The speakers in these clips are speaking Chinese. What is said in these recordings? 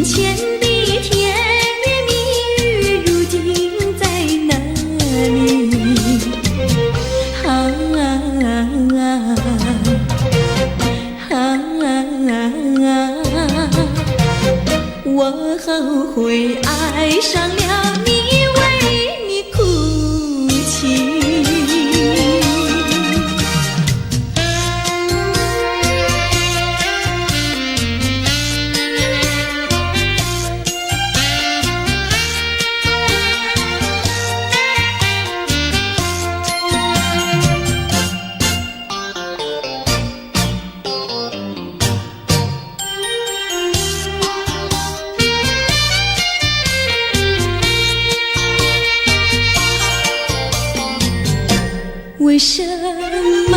眼前的甜言蜜语，如今在哪里？我后悔爱上了你，为你哭泣。为什么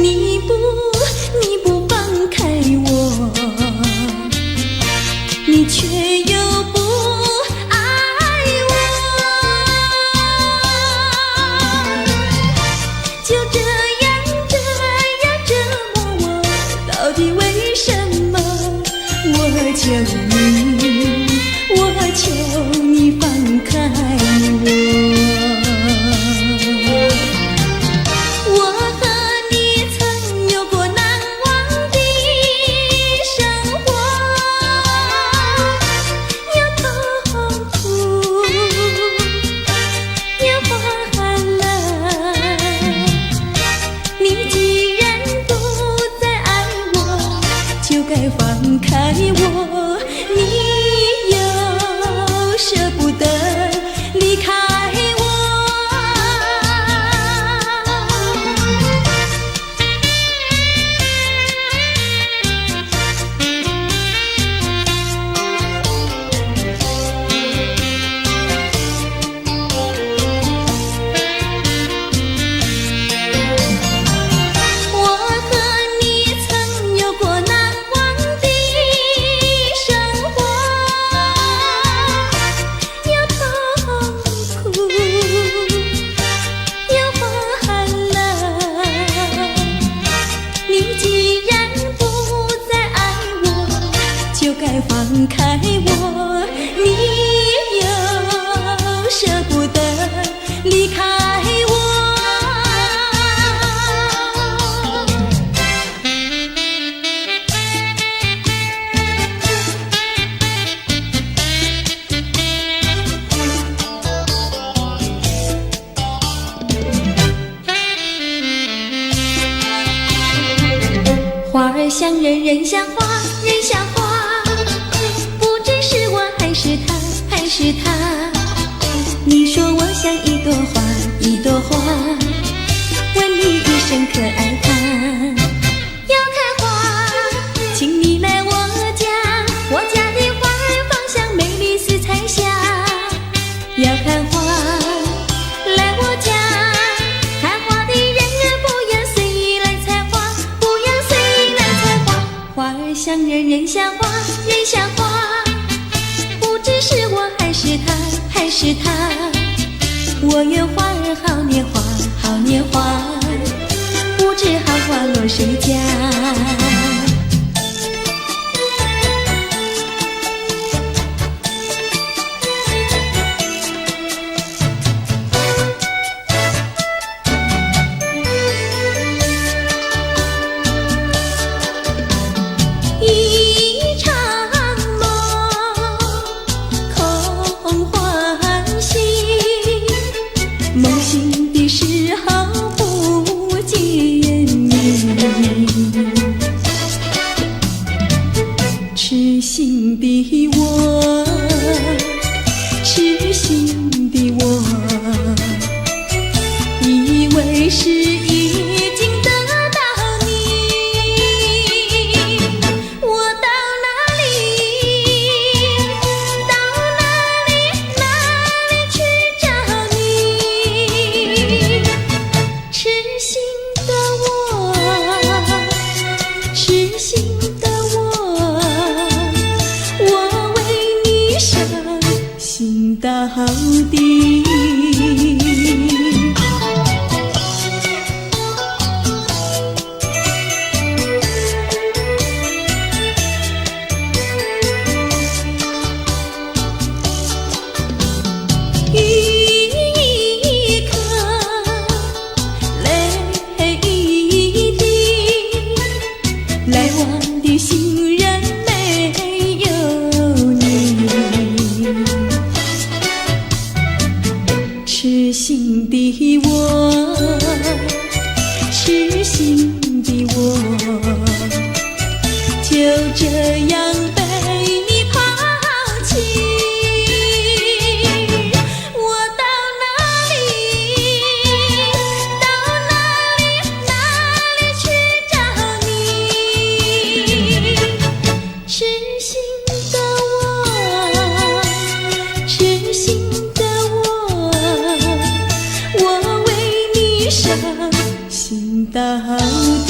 你不放开我，你却又不爱我？就这样折磨我，到底为什么？我求你放开我。放开我，你又舍不得离开我。放开我，你又舍不得离开我。花儿像人，人像花，人像花。还是他，你说我像一朵花，一朵花，问你一声可爱它？要开花，请你来我家，我家的花儿芳香美丽似彩霞。要看花，来我家，看花的人儿不要随意来采花，不要随意来采花。花儿像人，人像花，人像花。是我还是他，我愿花儿好年华，好年华，不知好花落谁家。梦醒的时候不见你，痴心的我，痴心的我，以为是已经得到你，我到哪里去找你？痴心的我，痴心的我，我为你伤心到心的我，痴心的我，我为你伤心到底。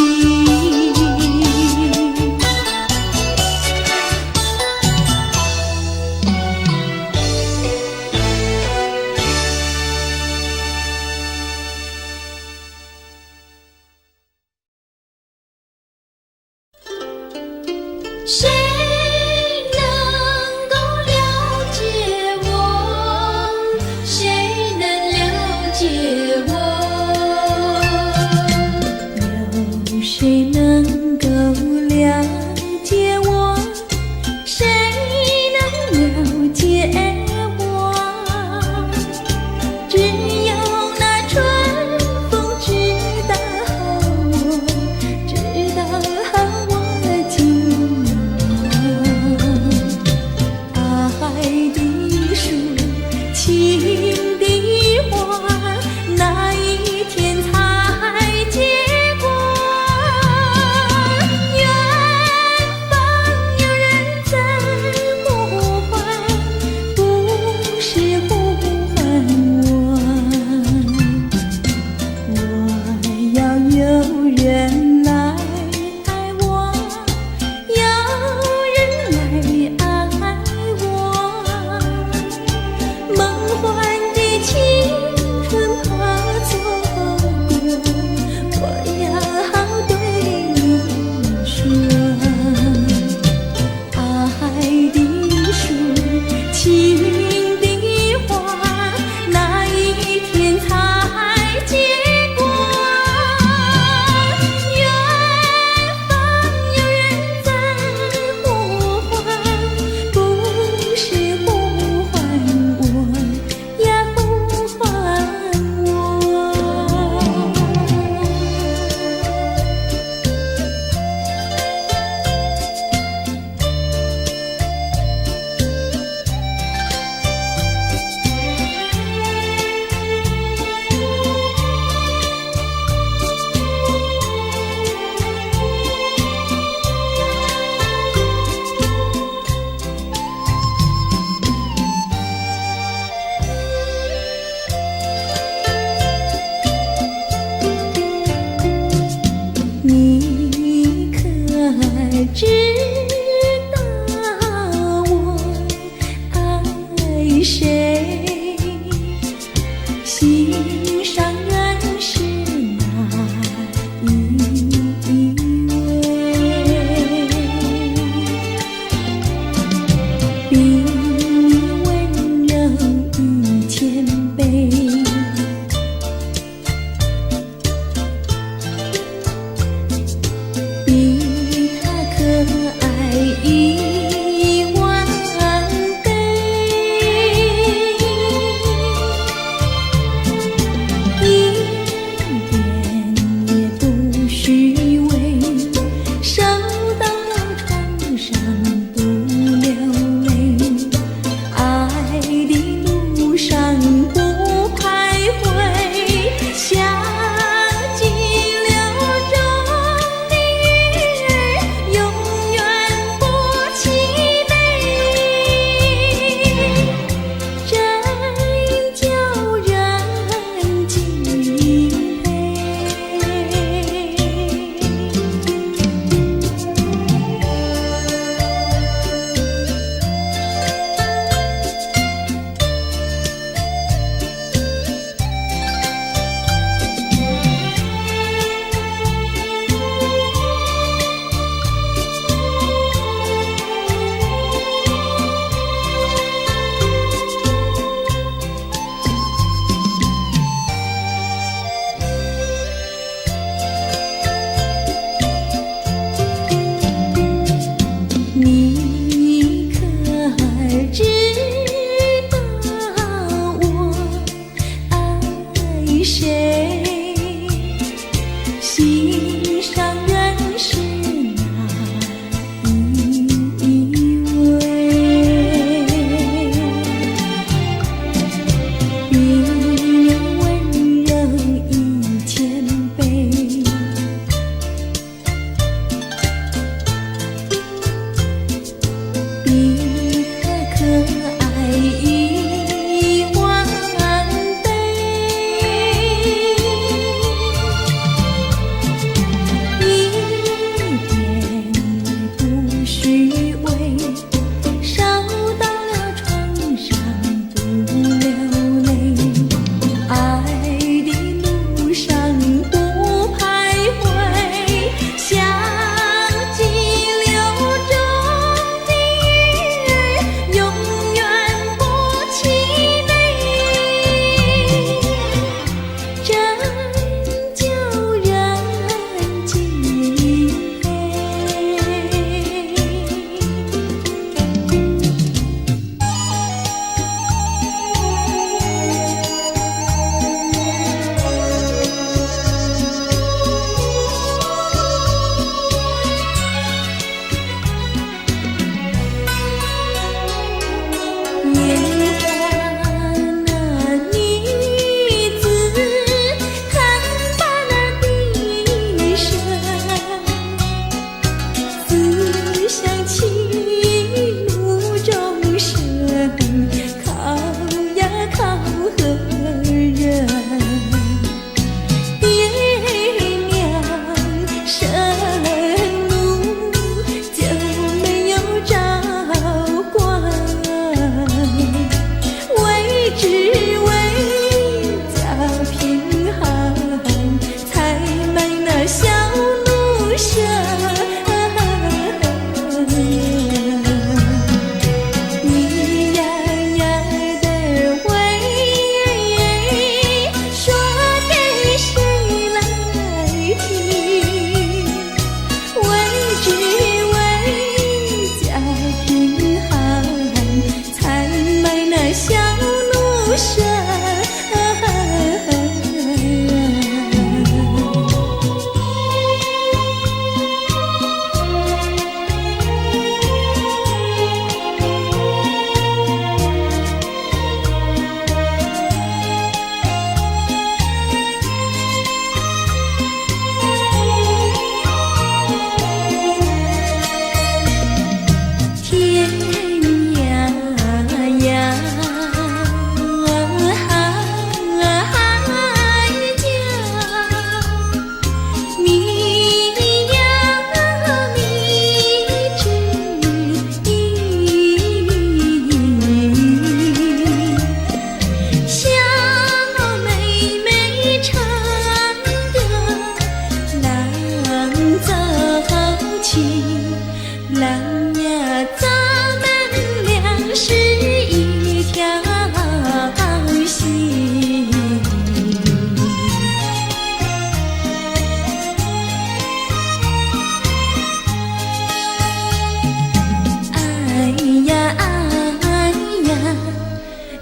谁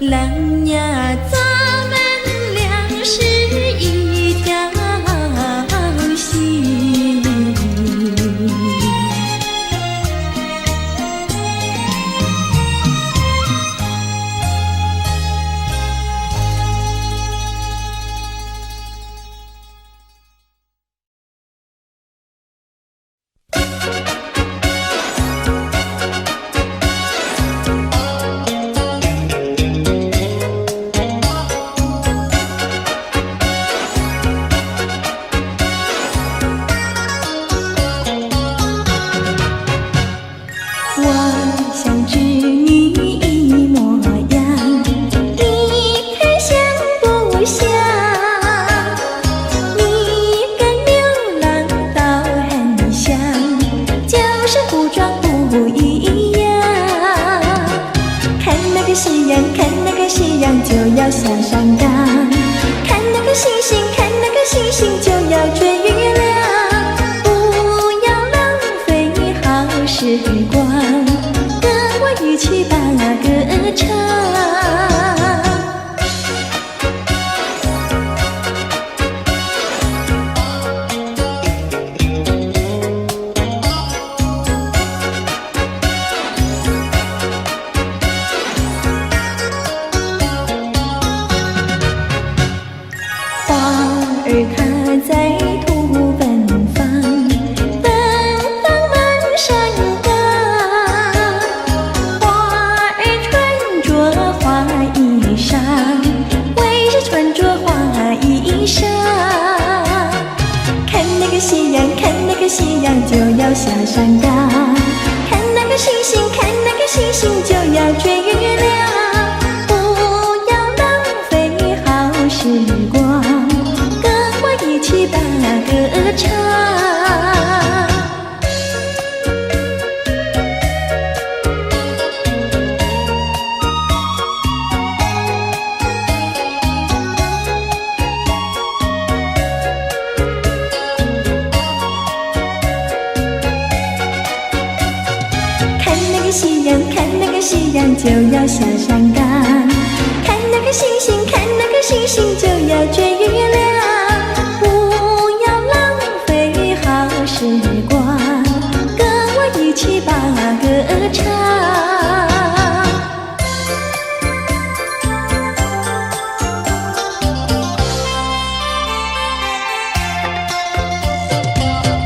狼呀，咱们俩是一条心。我想知你一模样，你看像不像？你跟流浪倒很像，就是服装不一样。看那个夕阳，看那个夕阳就要下山岗，看那个星星，看那个星星就要追月亮。时光，跟我一起把歌唱。花儿它在土奔放。为是穿着花衣裳，看那个夕阳，看那个夕阳就要下山岗，看那个星星，看那个星星就要追月亮。不要浪费好时光，跟我一起把歌唱。夕阳，看那个夕阳就要下山岗，看那个星星，看那个星星就要追月亮。不要浪费好时光，跟我一起把歌唱。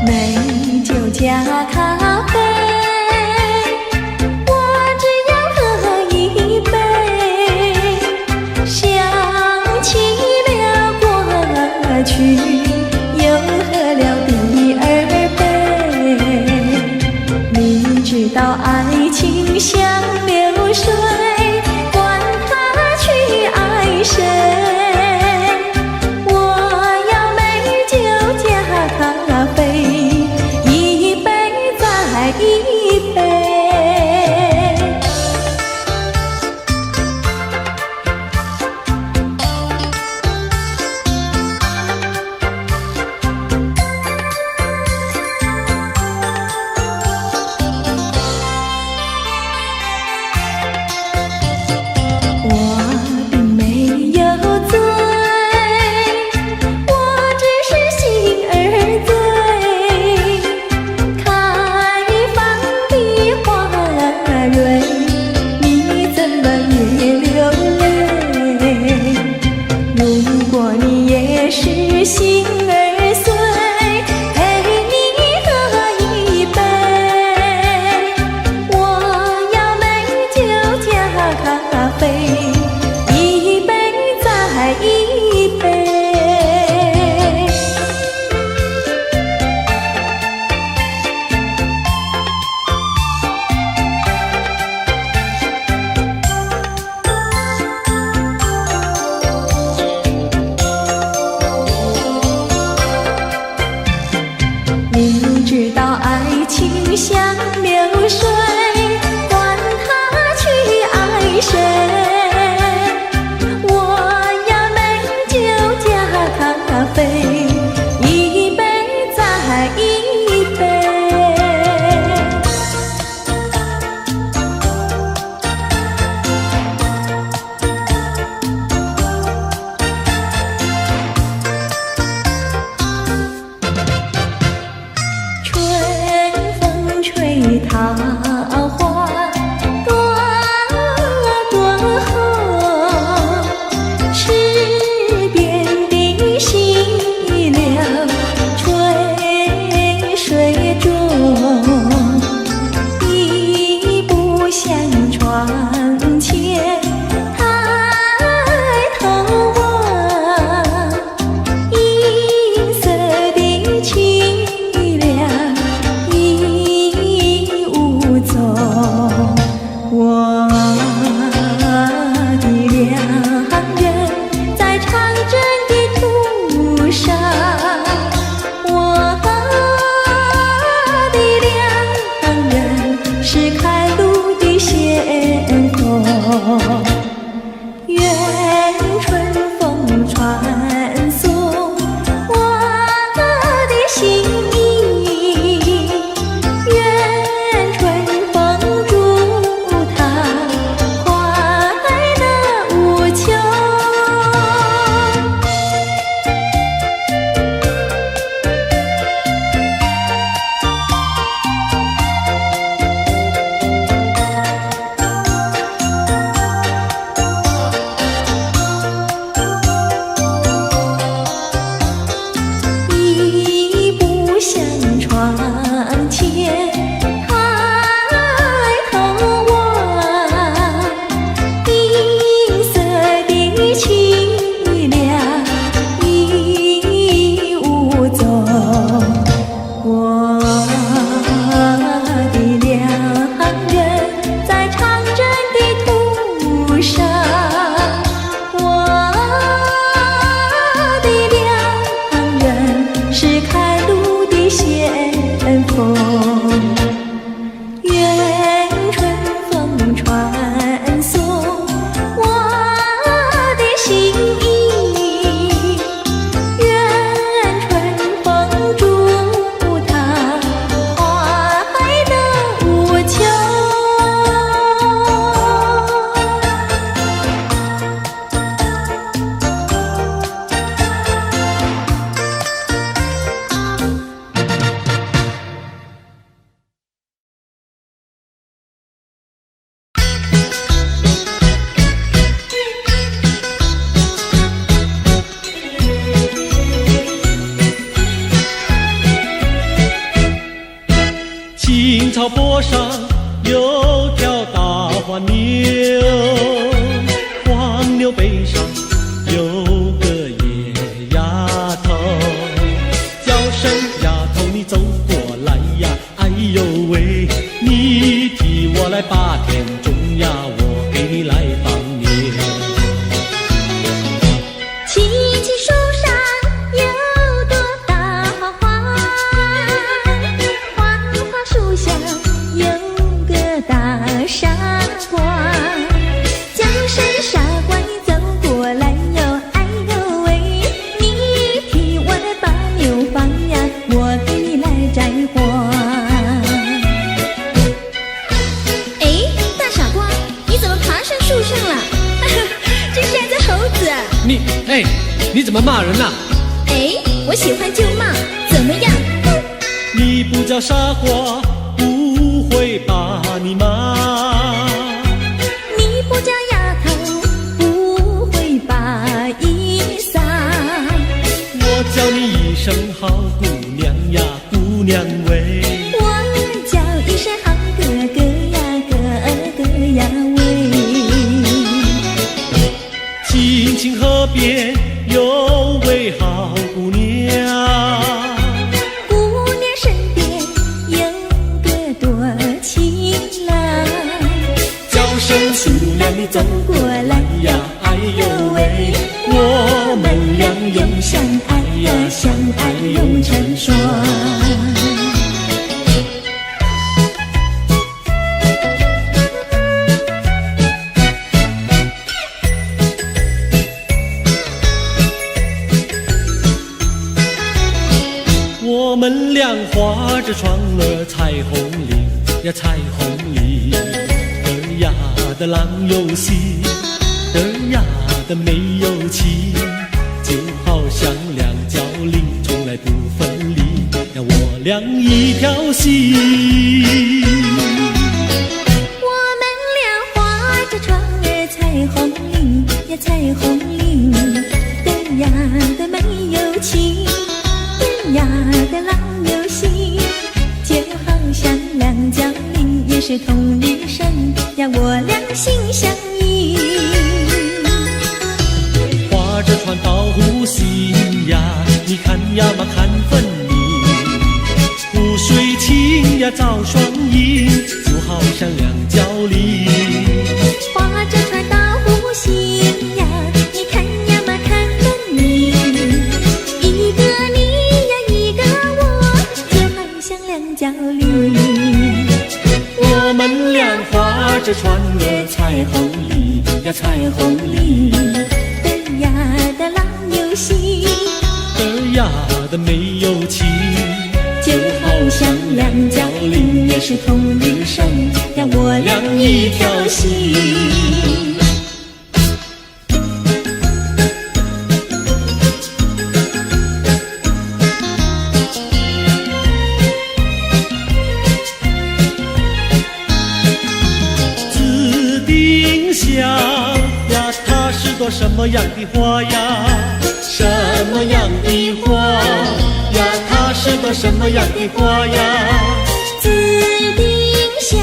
美酒加咖啡，去又喝了第二杯，你知道爱情像流水，管他去爱谁，我要美酒加咖啡，一杯再一杯。窗前，抬头望，银色的凄凉已无踪。我的良人在长征的途上，我的良人是开路的先锋。愿春风传送我的心意，愿春风祝他快乐无穷。一步向窗前，抬头望，银色的凄凉已无踪。我的良人在长征的途上，我的良人是开路的先锋。愿春风传送我的心意，愿春风祝他快乐无穷。青草坡上有条大黄牛，黄牛背上有个野丫头，叫声丫头你走过来呀，哎呦喂，你替我来把田种呀，我给你来放牛。青青树上有朵大花花，花花树下有个大傻瓜，叫声傻瓜你走过来哟，哎呦喂，你替我来把牛放呀，我给你来摘花。哎，大傻瓜，你怎么爬上树上了？这是只猴子。你怎么骂人呐？哎，我喜欢就骂，怎么样？你不叫傻瓜，不会把你骂。你不叫丫头，不会把衣撒。我叫你一声好姑娘呀，姑娘喂。我叫一声好哥哥呀，哥哥呀喂。青青河边有位好姑娘，姑娘身边有个多情郎，叫声姑娘你走过来呀，哎呦喂，我们俩永相爱呀，相爱永成双。我们俩画着窗儿彩虹铃呀，彩虹铃，儿呀的郎有心，儿呀的没有情，就好像两角铃，从来不分离呀，我俩一条心。我们俩画着窗儿彩虹铃呀，彩虹铃，儿呀的没有情，儿呀的郎有心，就好像两角铃，也是同日生呀，我俩心相印。划着船到湖心呀，你看呀嘛看分明，湖水清呀照双影，就好像两角梨。划着船到湖心呀，你看呀嘛看分明，一个你呀一个我，就好像两角梨。我们俩划着船儿彩虹里呀彩虹里，的呀的郎有心，的呀的没有情，就好像两角梨也是同日生，让我俩一条心。紫丁香呀，它是朵什么样的花呀？什么样的花呀？它是朵什么样的花呀？紫丁香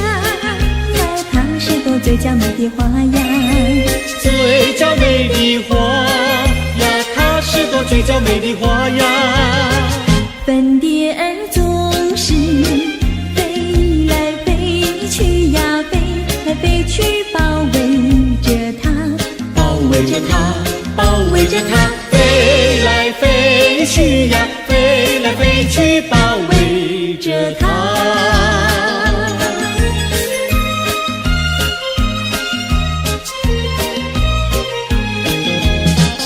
呀，它是朵最娇美的花呀。最娇美的花呀，它是朵最娇美的花呀。粉蝶儿总是飞来飞去呀，飞来飞去包围着它，包围着它，包围着它，飞来飞去呀，飞来飞去，包围着它。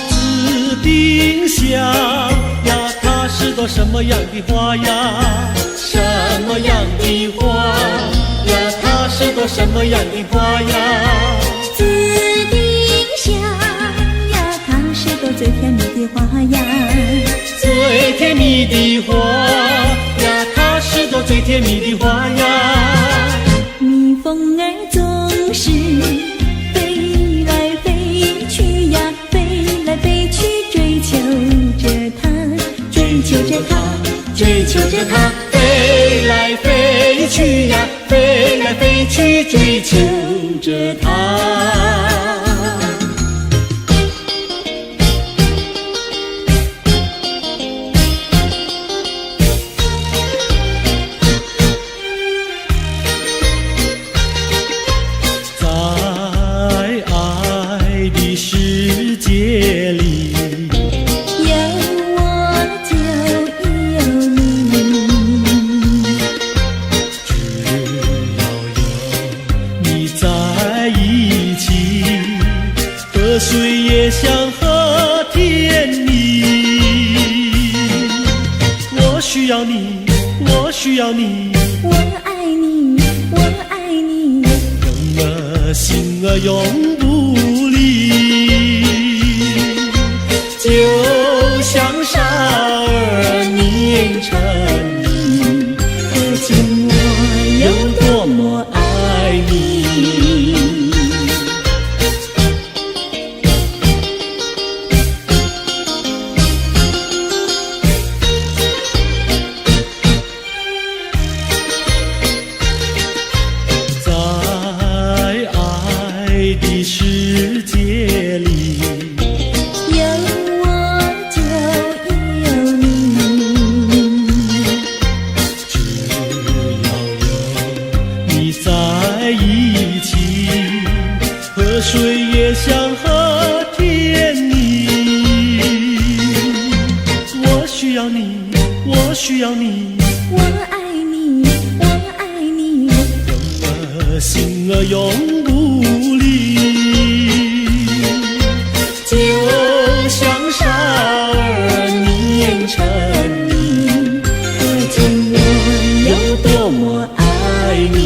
紫丁香呀，它是朵什么样的花呀？什么样的花呀？它是朵什么样的花呀？紫丁香呀，它是朵最甜蜜的花呀。最甜蜜的花呀，它是朵最甜蜜的花呀。蜜蜂儿总是飞来飞去呀，飞来飞去追求着它，追求着它，追求着它，飞来飞去呀，飞来飞去，追求着它。在爱的世界里，有我就有你，只要有你在一起，河水也像和甜蜜。我需要你，我需要你，我爱你，我爱你，人儿心儿永不离，就像傻儿黏成泥，可见我有多么爱你。在爱的世界里，有我就有你，只要有你在一起，河水也像和甜蜜。我需要你，我需要你，我爱你，我爱你，人儿心儿永不离，就像傻儿黏成泥，可见我有多么爱你。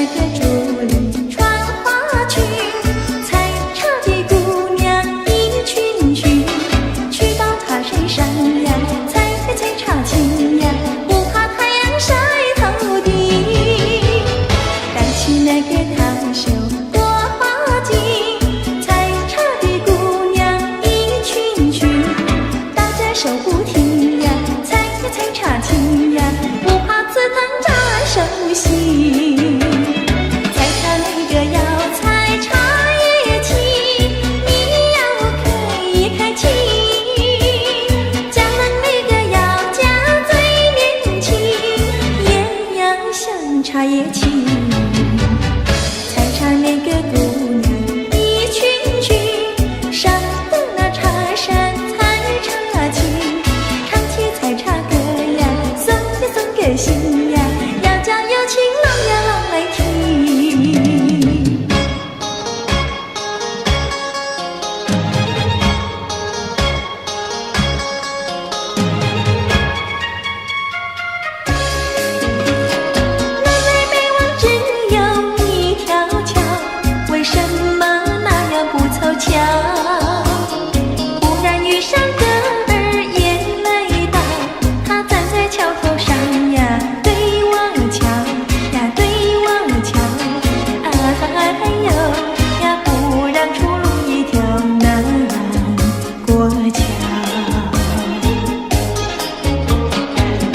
那个竹林穿花裙，采茶的姑娘一群群，去到茶山上呀，采茶青呀，不怕太阳晒头顶。带起那个桃袖朵花茎，采茶的姑娘一群群，大家手不停呀，采茶青呀，不怕刺疼扎手心。采茶那个要采茶叶青，你要可以开清。嫁人那个要嫁最年轻，也要像茶叶青。采茶那个姑娘一群群，上的那茶山采茶青，唱起采茶歌呀，送给心呀，要叫有情郎呀郎来听。南北北望只有一条桥，为什么那样不凑巧？忽然遇上个儿眼泪倒，他站在桥头上呀，对我瞧呀，对我瞧，哎呦呀，不让出路一条难过桥。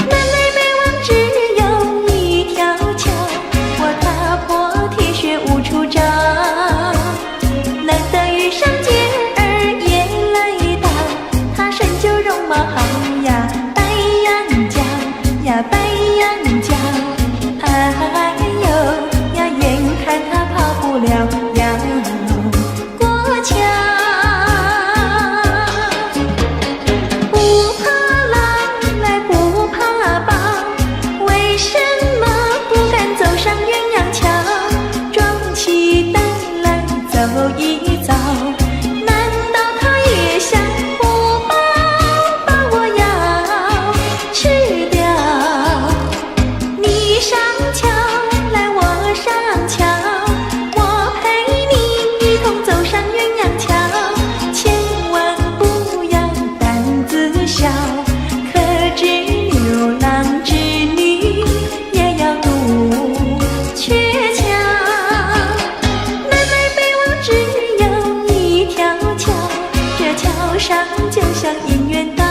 南北北望只有一条桥，我踏破铁鞋无处找。难得遇上姐儿眼泪倒，她身就容貌好呀，白羊角呀，白羊角，哎呦呀，眼看她跑不了要过桥。不怕狼来不怕豹，为什么不敢走上鸳鸯桥？壮起胆来走一遭，难道他也想不把我要吃掉？你上桥来我上桥，我陪你一同走上鸳鸯桥，千万不要胆子小，可知牛郎织女也要渡鹊桥。南北北望只有一条桥，这桥上就像姻缘岛。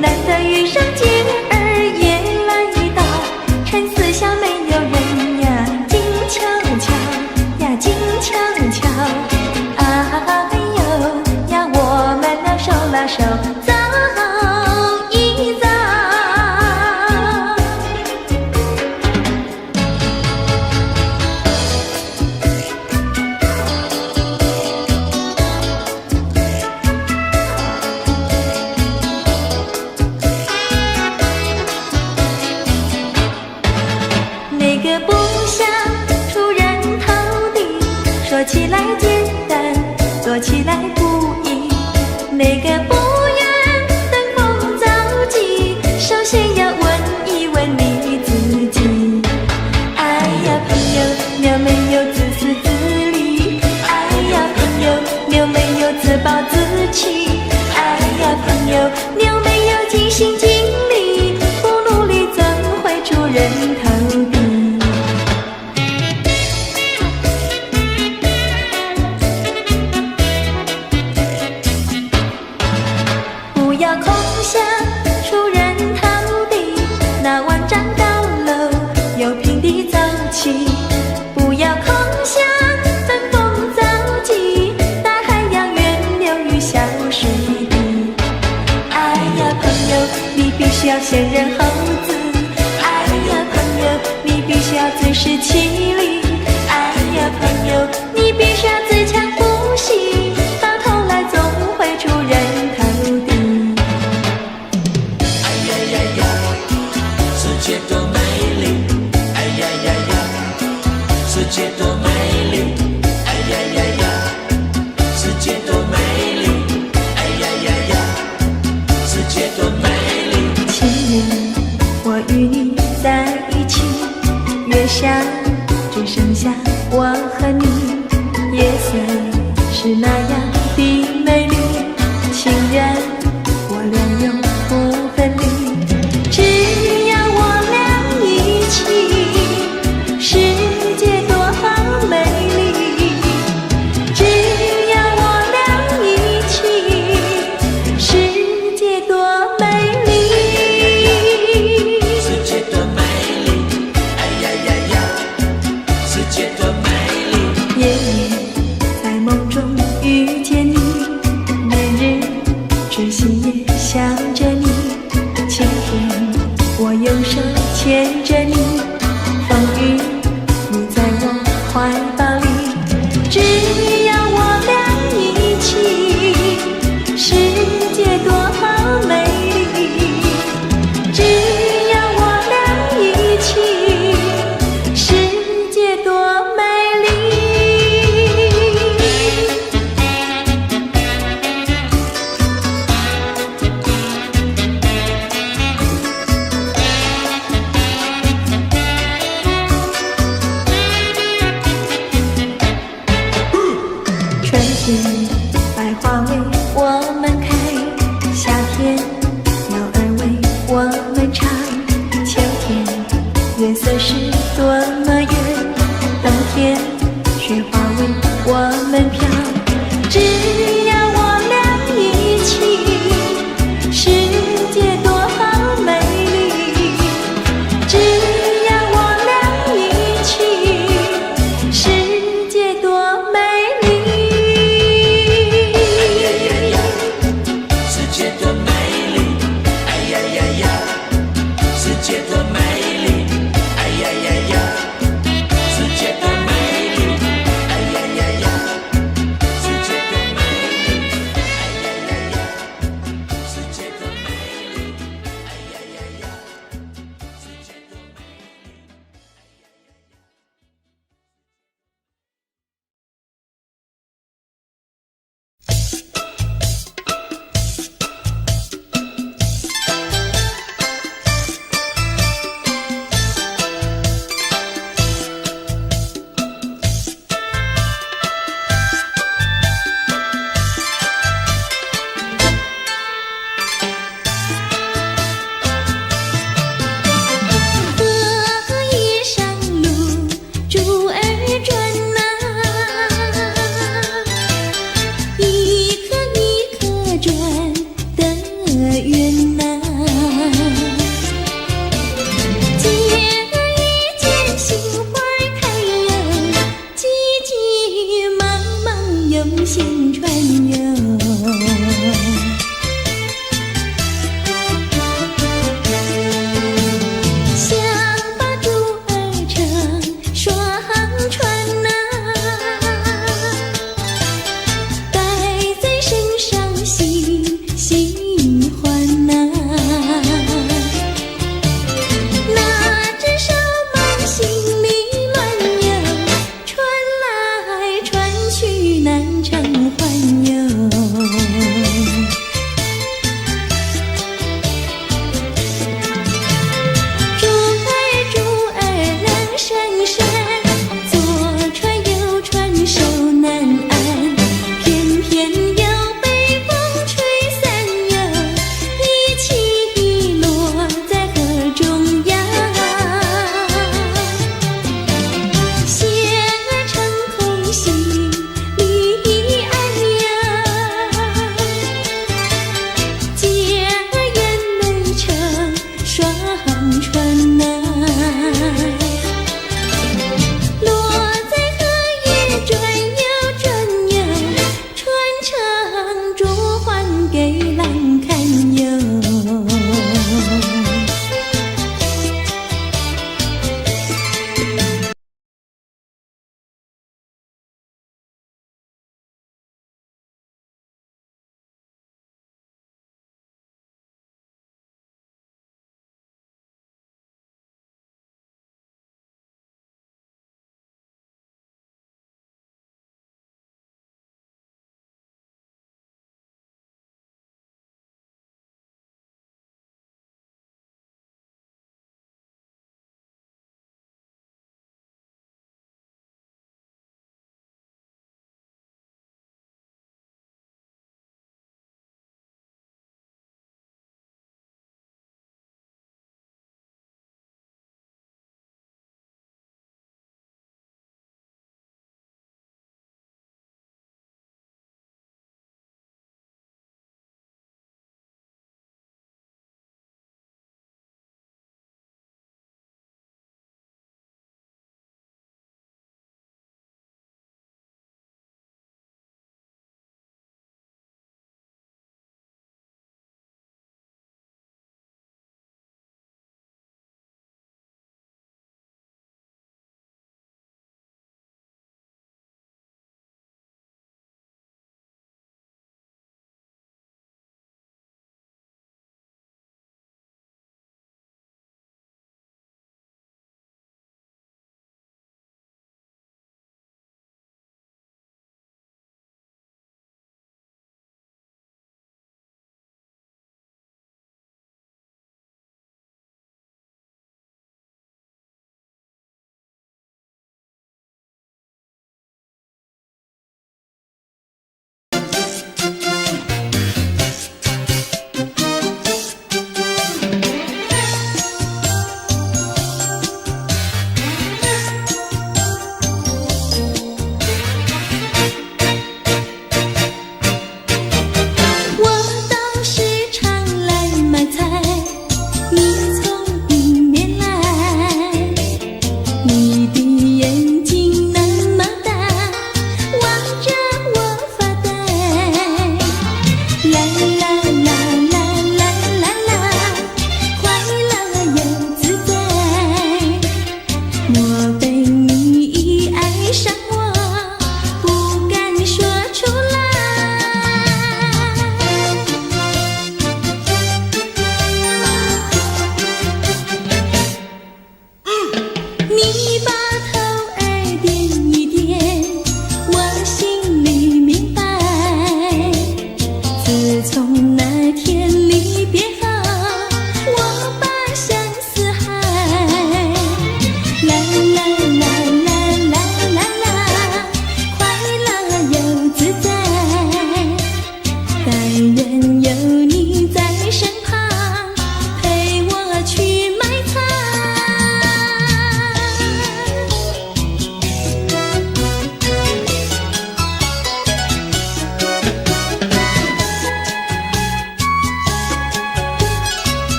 难得遇上姐儿眼泪倒，趁四下没有人呀，静悄悄呀，静悄悄，哎呦呀，我们俩手拉手走一遭。那个不想出人头地，说起来简单，做起来不易。那个不愿登峰造极，首先要问一问你自己。哎呀朋友，你有没有自私自利？哎呀朋友，你有没有自暴自弃？哎呀朋友，你有没有尽心尽力？不努力怎会出人头地？不要空想出人头地，那万丈高楼有平地走起。不要空想登峰造极，大海洋源流于小水滴。哎呀朋友，你必须要先人后子。哎呀朋友，你必须要自食其力。哎呀朋友，你必须要自强不息，到头来总会出人头地。哎呀呀呀，世界多美丽！哎呀呀呀，世界多美丽！哎呀呀呀，世界多美丽！哎呀呀呀，世界多美丽！情人，我与你在一起，越是上只剩下我和你，夜色是那样的美丽，情人我俩永不分离。只要我俩一起，世界多美丽。只要我俩一起，世界多美丽。世界多美丽，哎呀呀呀，世界多美丽。夜夜在梦中遇见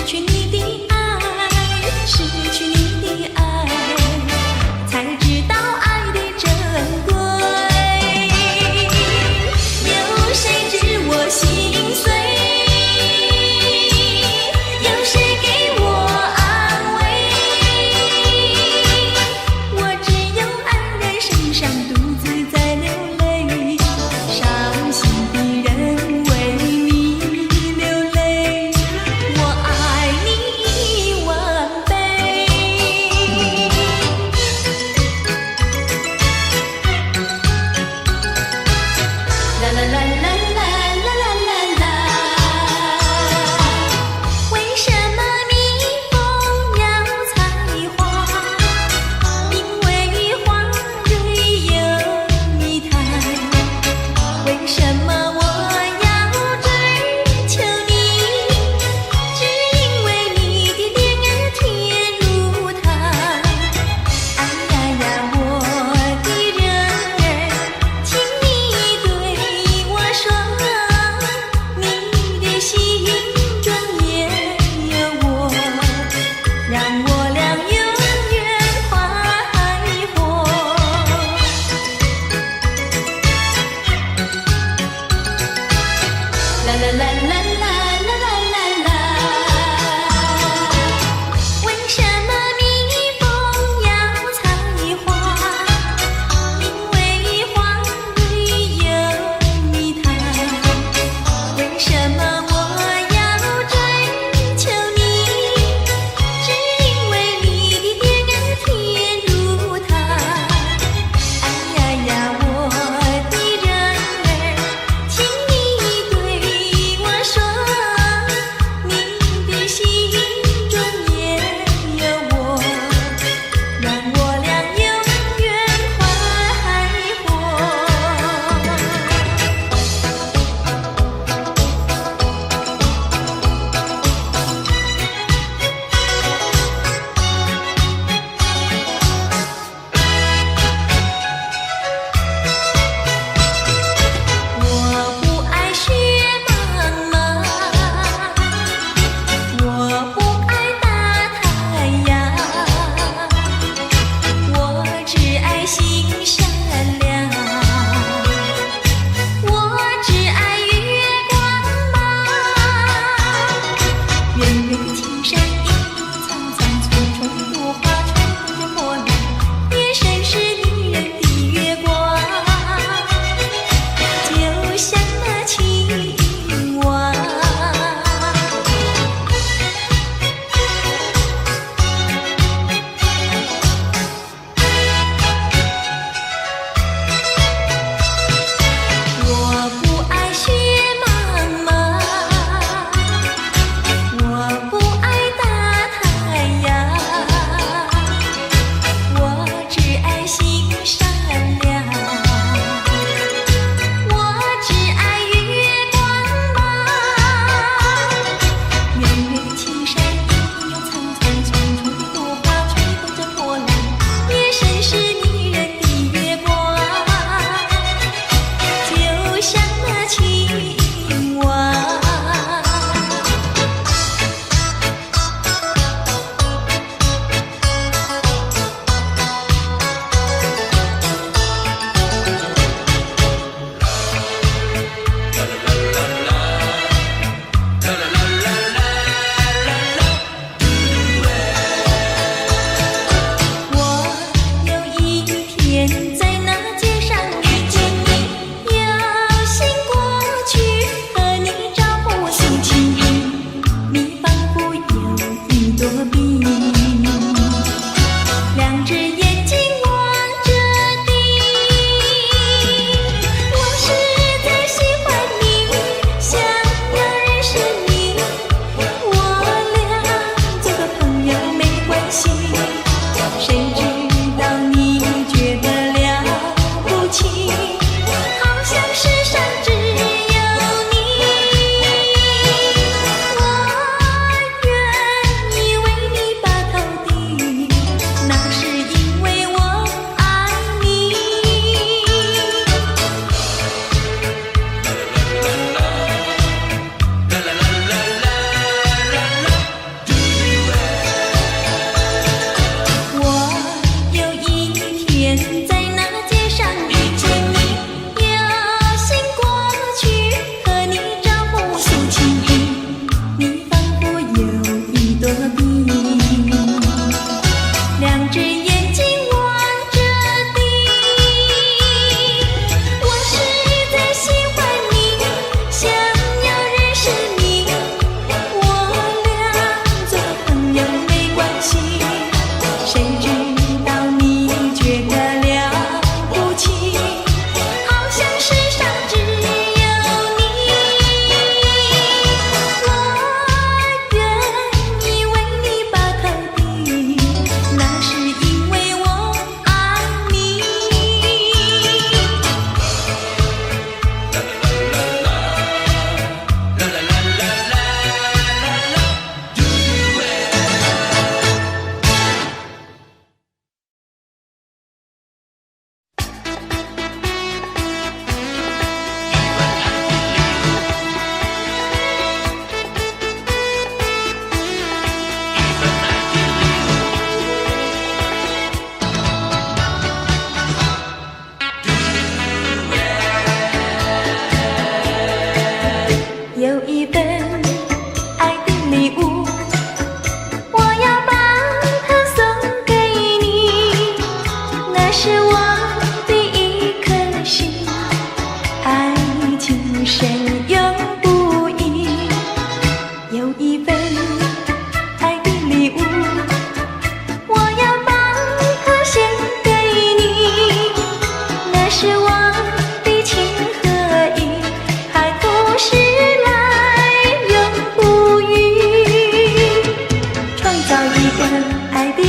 去你的爱，失去你的爱，才知道爱的珍贵。有谁知我心碎？有谁给我安慰？我只有黯然神伤，独自在流泪，伤心的人为你流泪。我爱你。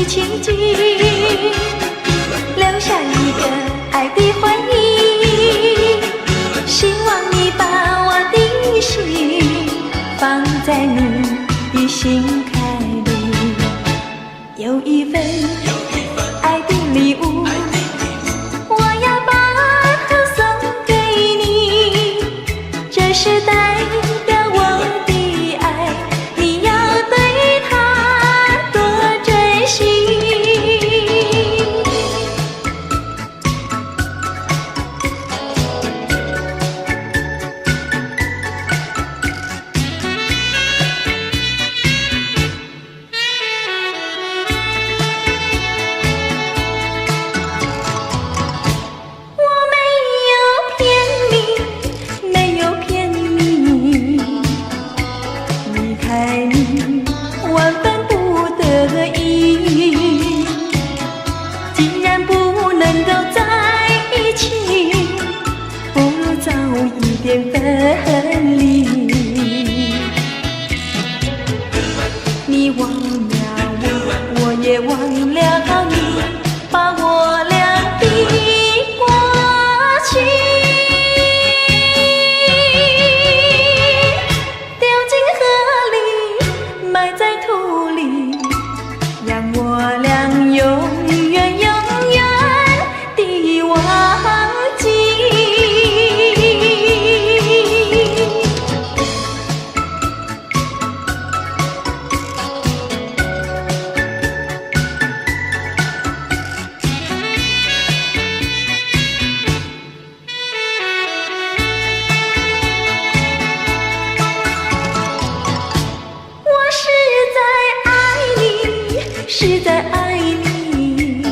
的情景，留下一个爱的回忆。希望你把我的心放在你的心坎里，有一份爱的礼物，我要把它送给你，这是代表我的爱，你要对它多珍惜。万分不得已，既然不能够在一起，不如早一点分离。你忘了我，我也忘了你，把我俩的过去埋在土里，让我俩永远永远地忘记。是在爱你，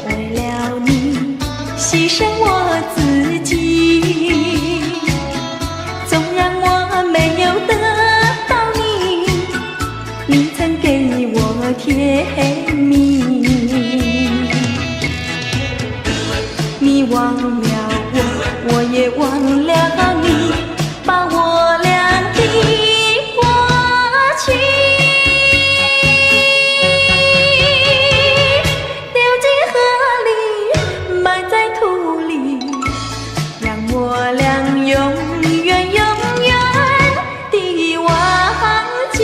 为了你牺牲我自己。纵然我没有得到你，你曾给我甜蜜。你忘了我，我也忘了你，把我俩的过去我俩永远永远地忘记。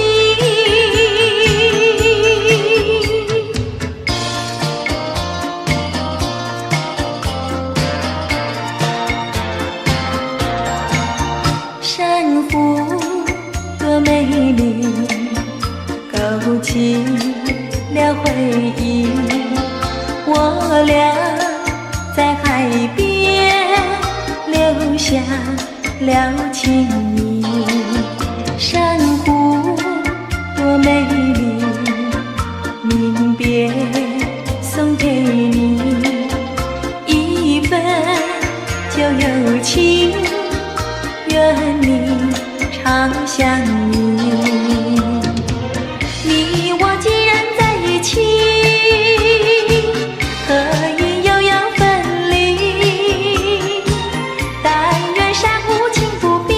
珊瑚多美丽，勾起了回忆。我俩在海边留下了情谊，珊瑚多美丽，临别送给你一份旧友情，愿你常相依。你我既然在一起，何以又要分离？但愿山无情不变，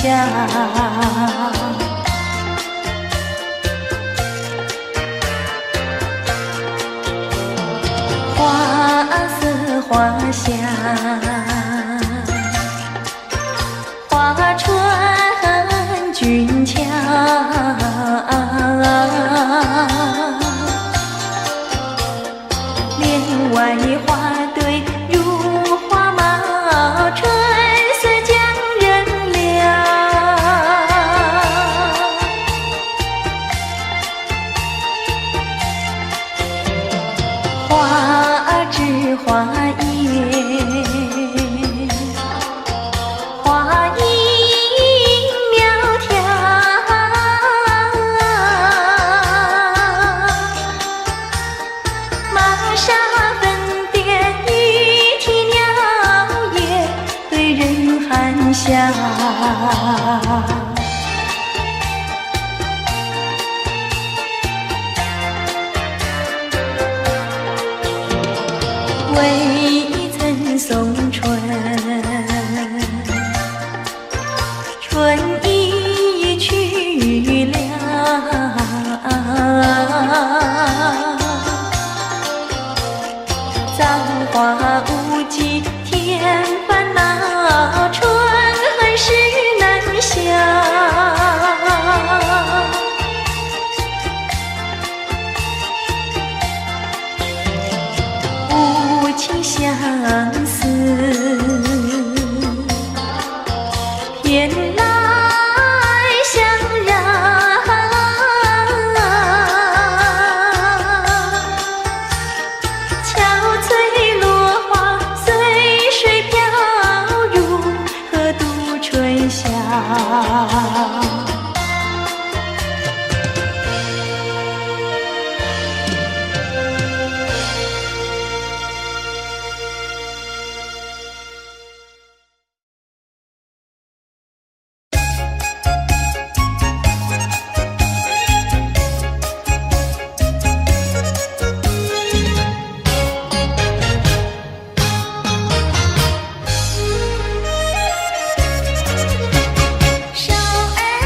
下。花色花香，花穿俊俏，帘外花对如花茂，春色将人撩。花枝花叶，花影苗条，玛莎粉点玉啼鸟也对人含笑。未曾送春，春已去了。葬花无忌添烦恼，春恨事难消。无情相思，偏来相让。憔悴落花随水飘，如何度春宵？手儿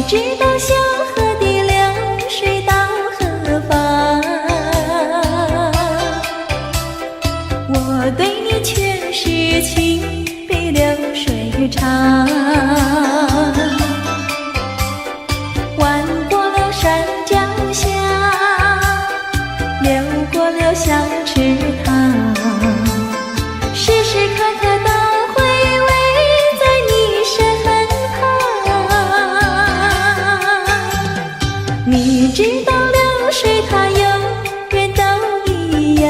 知道小河的流水到何方，我对你却是情比流水长。弯过了山脚下，流过了小池塘，时时刻刻都回味在你身旁。你知道流水它永远都一样，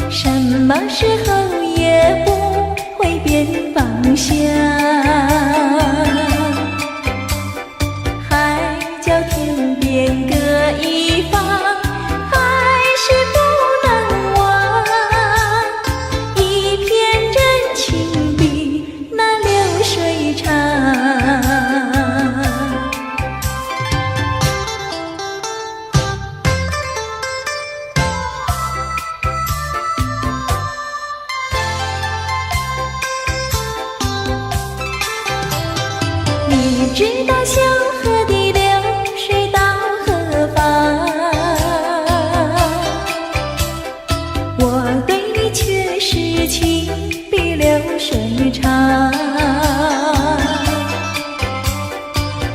什么时候也不会变方向。海角天边各一方，还是不能忘。一片真情比那流水长。你知道小河的流水到何方，我对你却是情比流水长。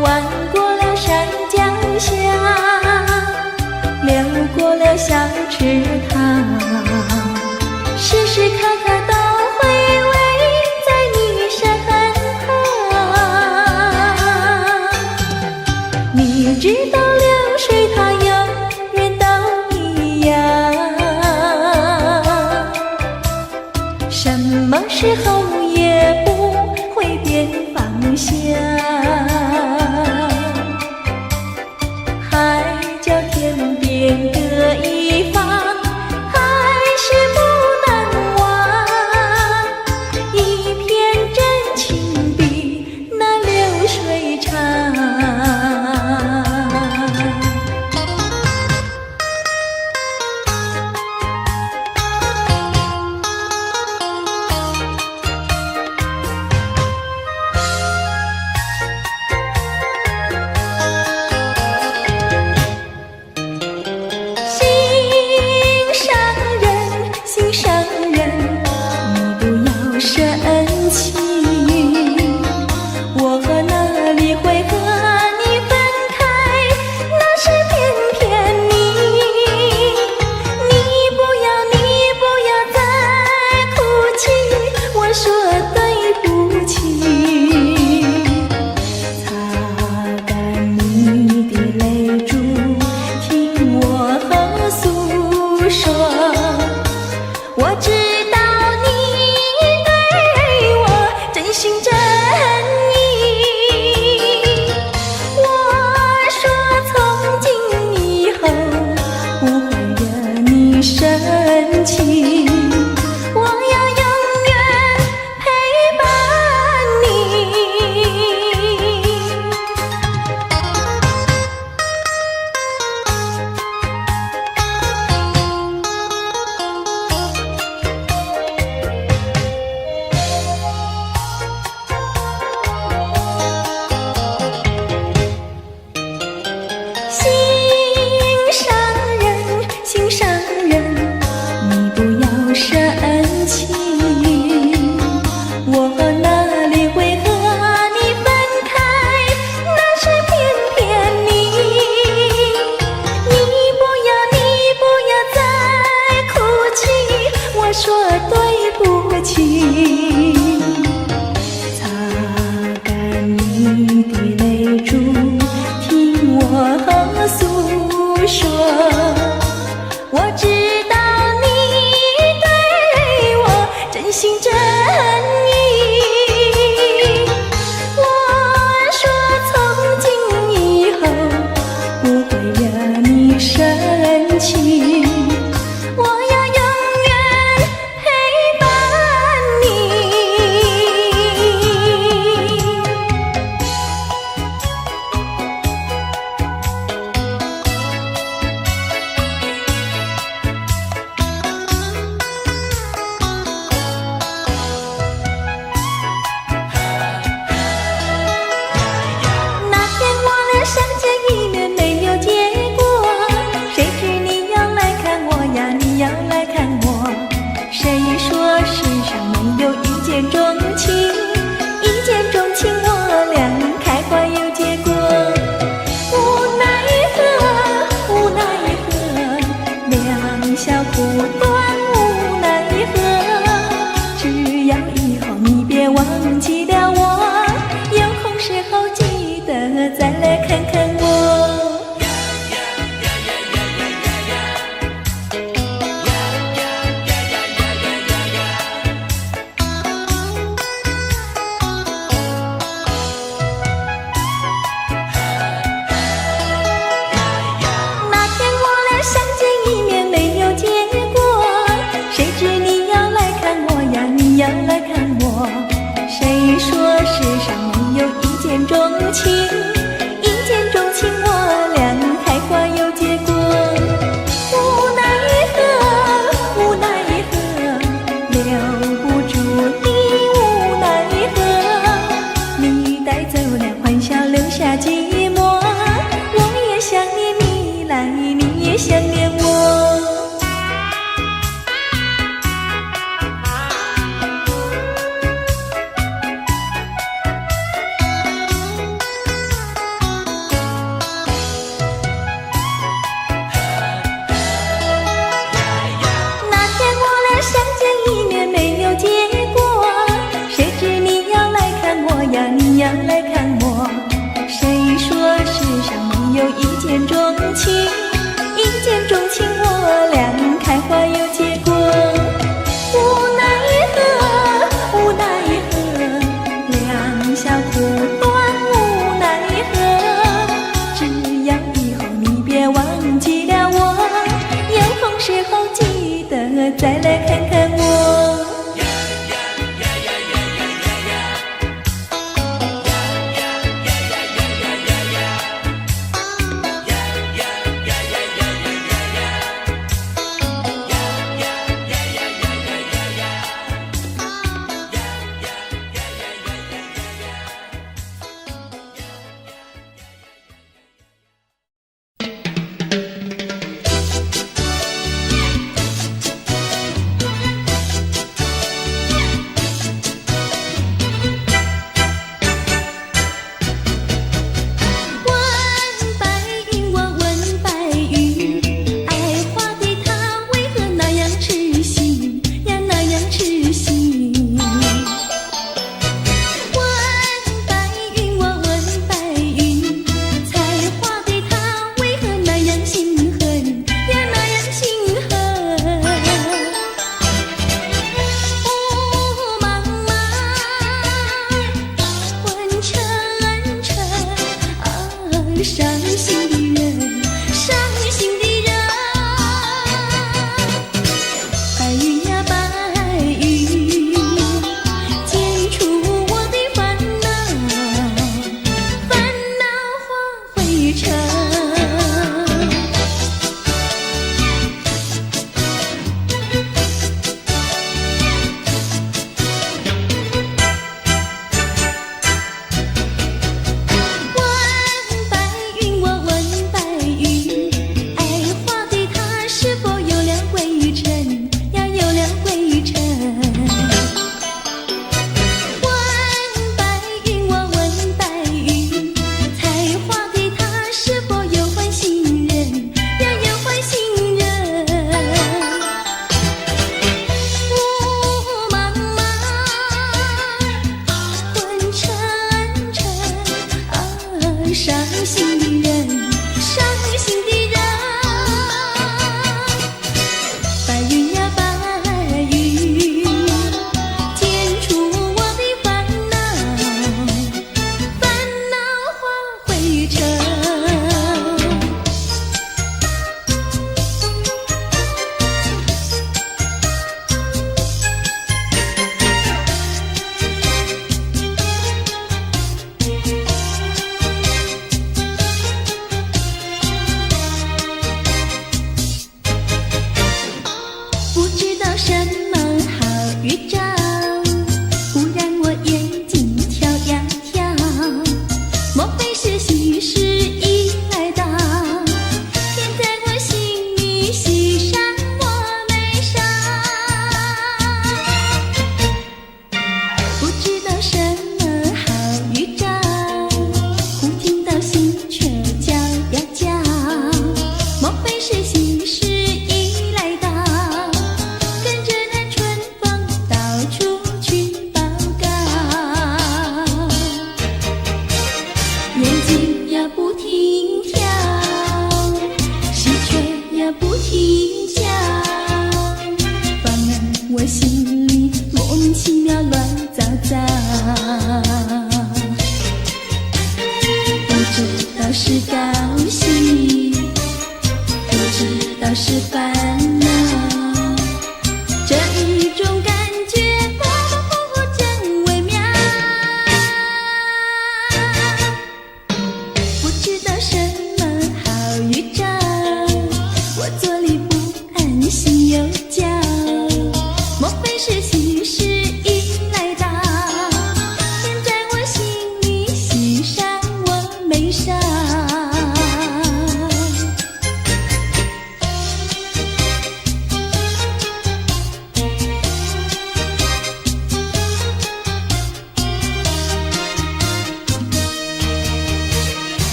弯过了山脚下，流过了小池塘，时时刻刻都回味在你身旁。你知道流水它永远都一样，什么时候也不会变方向。海角天边各一方，还是不能忘。一片真情比那流水长。心上人，你不要生气，我哪里会和你分开？那是偏偏你不要再哭泣，我说对不起。擦干你的泪珠，听我诉说。我知道你对见钟情，一见钟情我俩开花有结果。无奈何，无奈何，两小苦短无奈何。只要以后你别忘记了我，有空时候记得再来看看我。谁说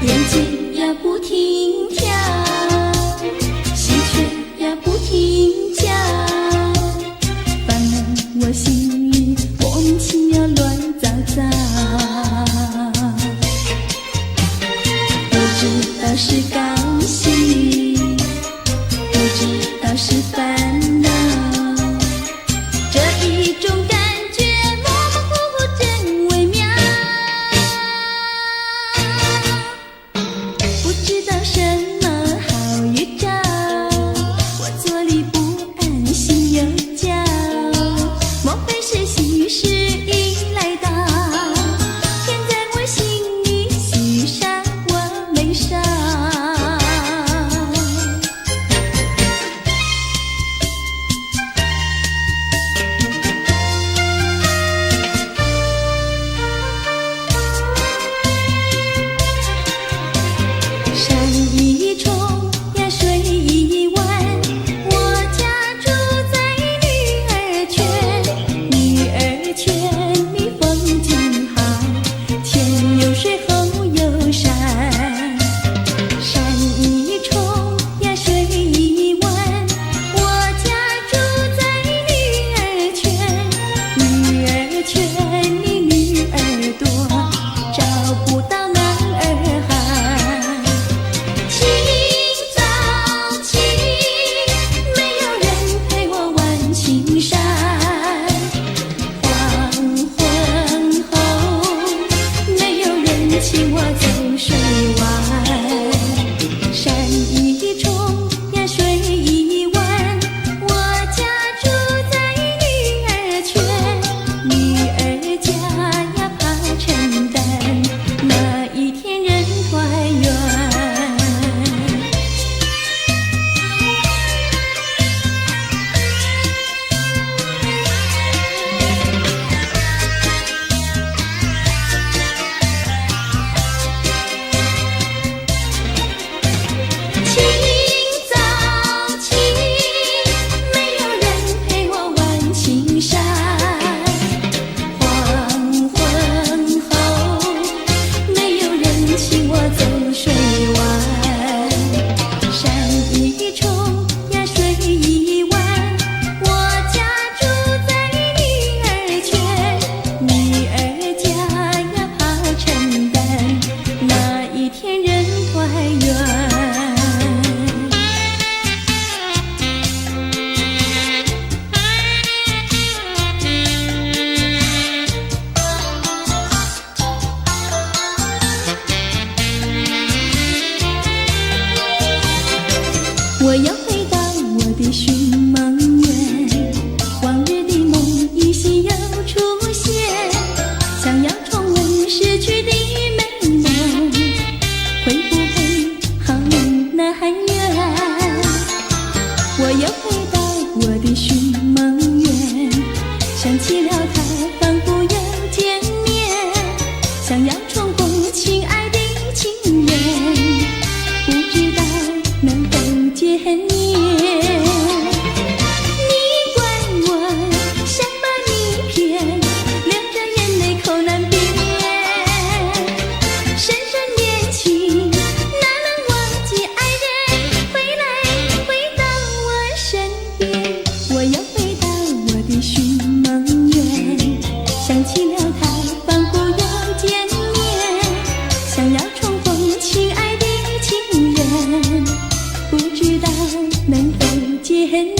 眼睛呀不停跳，心却呀不停叫，烦恼我心里莫名其妙乱糟糟，不知道是高兴，不知道是烦恼，这一种感觉模模糊糊真微妙，不知道什么好预兆，我坐立不安心又焦，莫非是喜事已来到，天在我心里喜上我眉梢，山一重呀水一弯，我家住在女儿圈，女儿圈里风景好，前有水后有山，山一重呀水一弯，我家住在女儿圈，女儿圈里女儿多，找不到男儿汉。清早起，没有人陪我玩青山，黄昏后，没有人请我走水湾，山一重呀水一弯，我家住在女儿圈，女儿家呀怕承担，那一天人团圆。清早起，没有人陪我玩青山，黄昏后，没有人请我走水湾，山一重呀水一弯，我家住在女儿圈，女儿家呀怕承担，那一天人团圆。我要回到我的寻梦园，往日的梦依稀又出现，想要重温逝去的美梦，会不会好难圆？我要回到我的寻梦园，想起了他仿佛又见面，想要重逢亲爱的情人，不知道能否见面。你管我想把你骗，流着眼泪口难辩，深深恋情哪能忘记爱人，回到我身边，我要回到我的寻梦园，想起了他仿佛又见面，想要重逢亲爱的情人，不知道能否见面。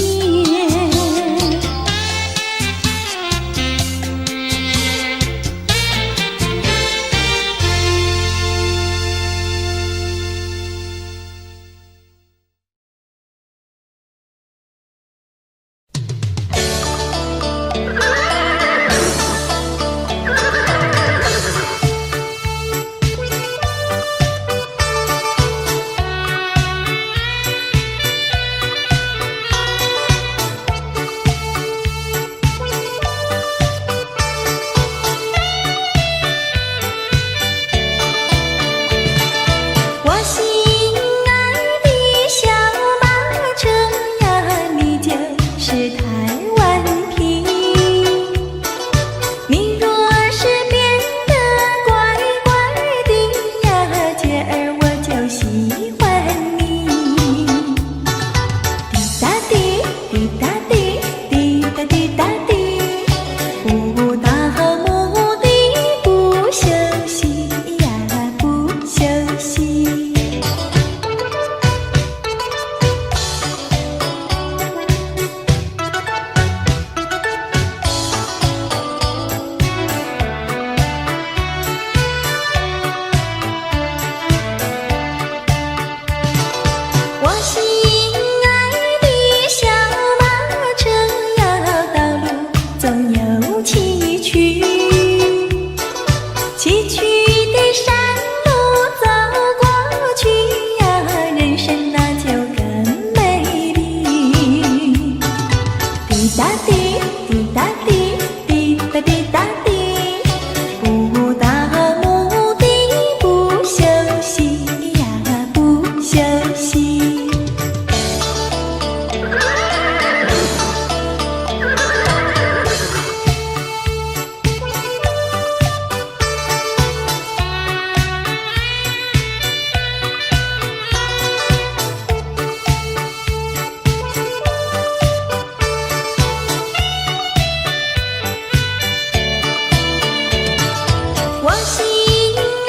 我心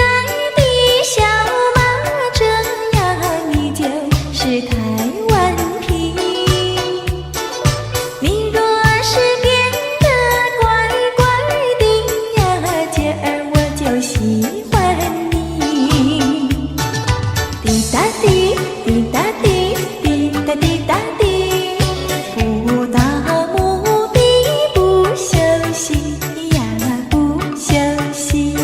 爱的小马，这样你就是太顽皮。你若是变得乖乖的呀，今儿我就喜欢你。滴答滴，滴答滴，滴答滴答滴，不到目的不休息呀，不休息。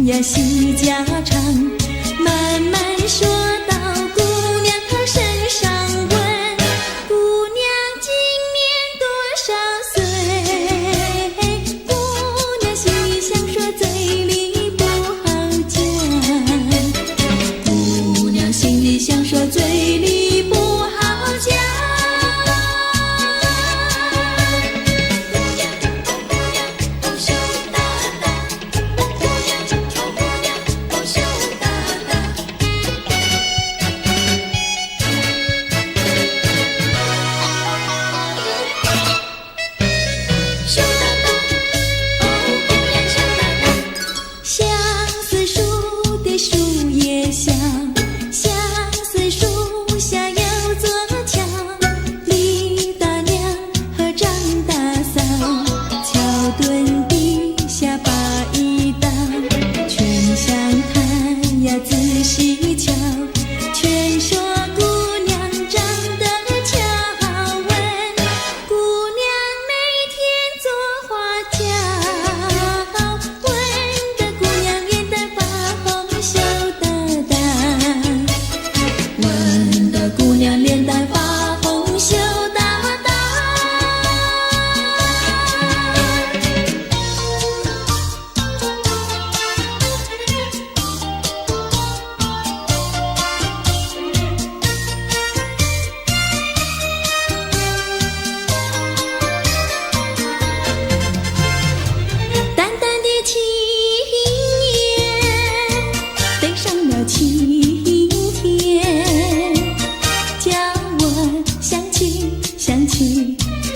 呀细家常，慢慢说到姑娘她身上问，姑娘今年多少岁？姑娘心里想说，嘴里不好讲。姑娘心里想说，嘴里不好讲。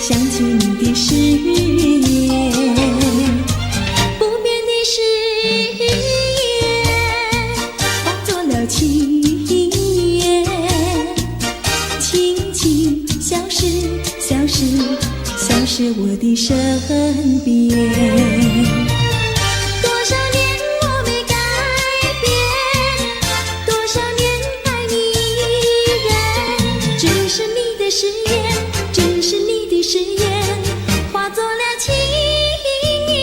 想起你的誓言，不变的誓言化作了情缘，轻轻消失，消失，消失我的身边。多少年我没改变，多少年爱你依然，只是你的誓言，只是你的誓言化作了情缘，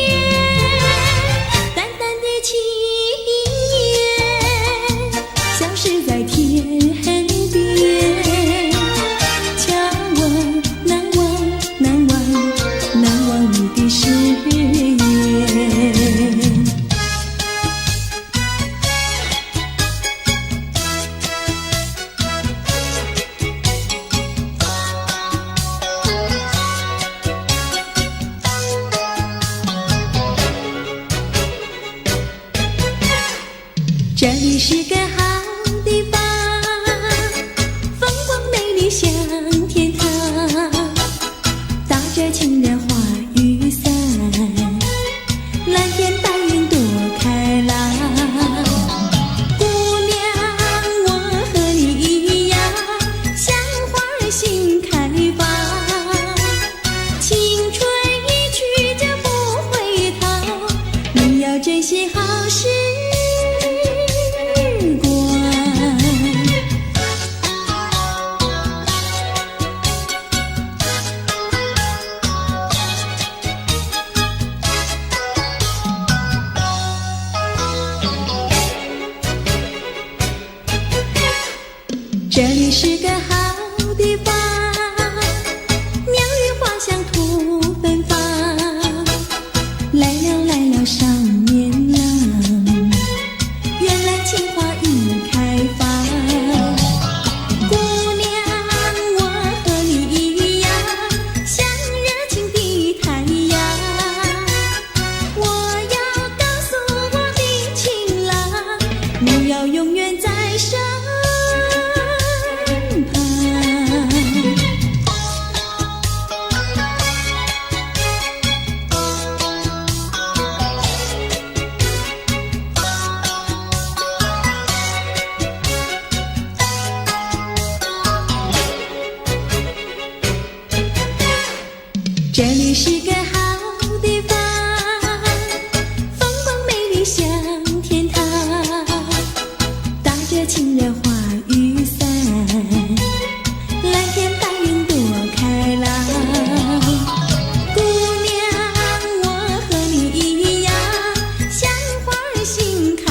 淡淡的情缘消失在天边，叫我难忘难忘难忘你的誓言。这里是个好地方，风光美丽像天堂，打着情人花雨伞，蓝天白云多开朗。姑娘，我和你一样，像花儿心开放，青春一去就不回头，你要珍惜好时这里是个好地方，鸟语花香吐芬芳，来了来了少年郎，原来情花已开放。姑娘，我和你一样，像热情的太阳，我要告诉我的情郎，你要永远在身这里是个好地方，风光美丽像天堂，打着情人花雨伞，蓝天白云多开朗。姑娘，我和你一样，像花儿心开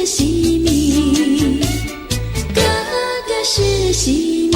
是西米，哥哥是西米。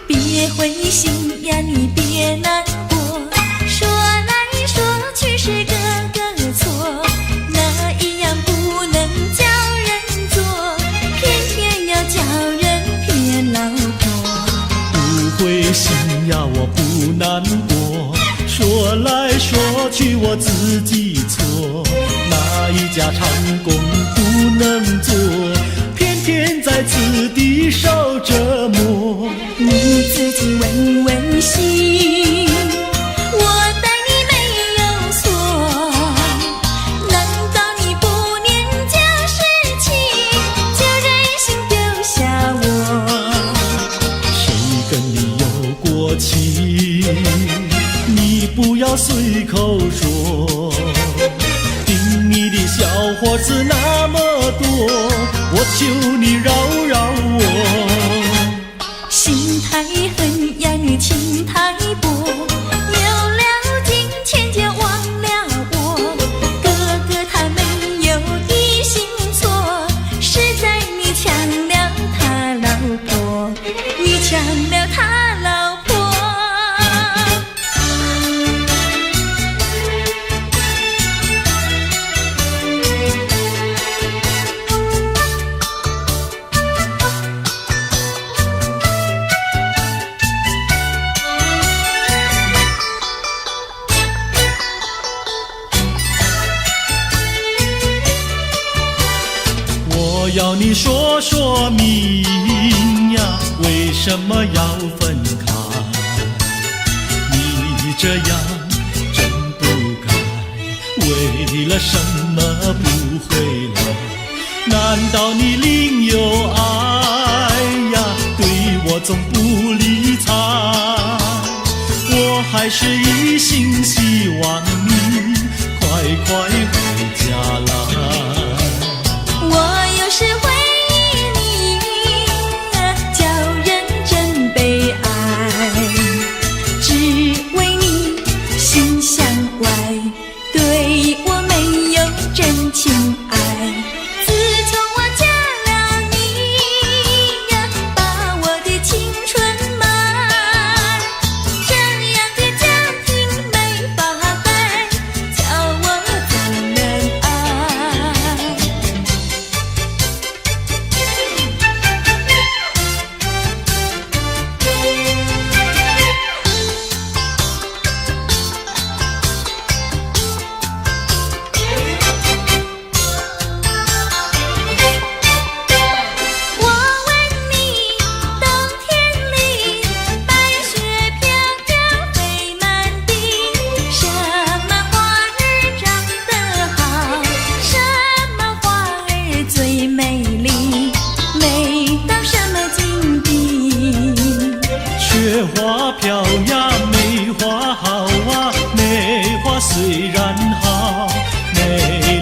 别灰心呀，你别难过，说来说去是哥哥错，哪一样不能叫人做，偏偏要叫人骗老婆。不灰心呀，我不难过，说来说去我自己错，哪一家长工不能做，偏偏在此地受折磨。你自己问问心，我待你没有错，难道你不念旧事情，就任性丢下我？谁跟你有过情，你不要随口说，听你的小伙子那么多，我求你饶饶我。心太狠呀，你情太薄，有了金钱就忘了我。哥哥他没有一心错，是在你抢了他老婆，你抢了他老婆。我要你说说明呀，为什么要分开？你这样真不该，为了什么不回来？难道你另有爱呀？对我总不理睬，我还是一心希望你快快回家来。我有时回忆你，叫人真悲哀，只为你心向外，对我没有真情爱。自从我嫁了你呀，把我的青春埋，这样的家庭没法改，叫我怎能爱？我问你，冬天里白雪飘飘飞满地，什么花儿长得好，什么花儿最美丽，美到什么境地？雪花飘呀，梅花好啊，梅花虽然好，美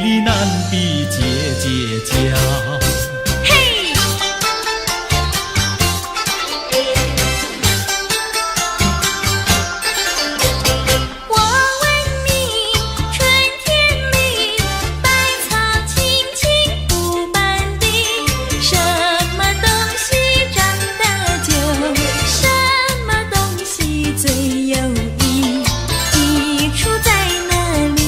丽难比姐姐娇。嘿，我问你，春天里百草青青布满地，什么东西长得久，什么东西最有益，益处在哪里？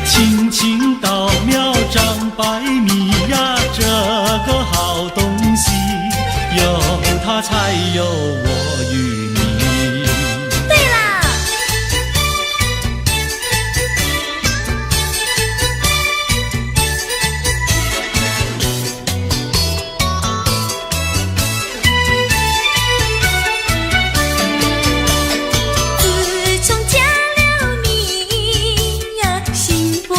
青青稻苗长百米呀，这个好东西，有它才有我与你。对啦，自从嫁了你呀，幸福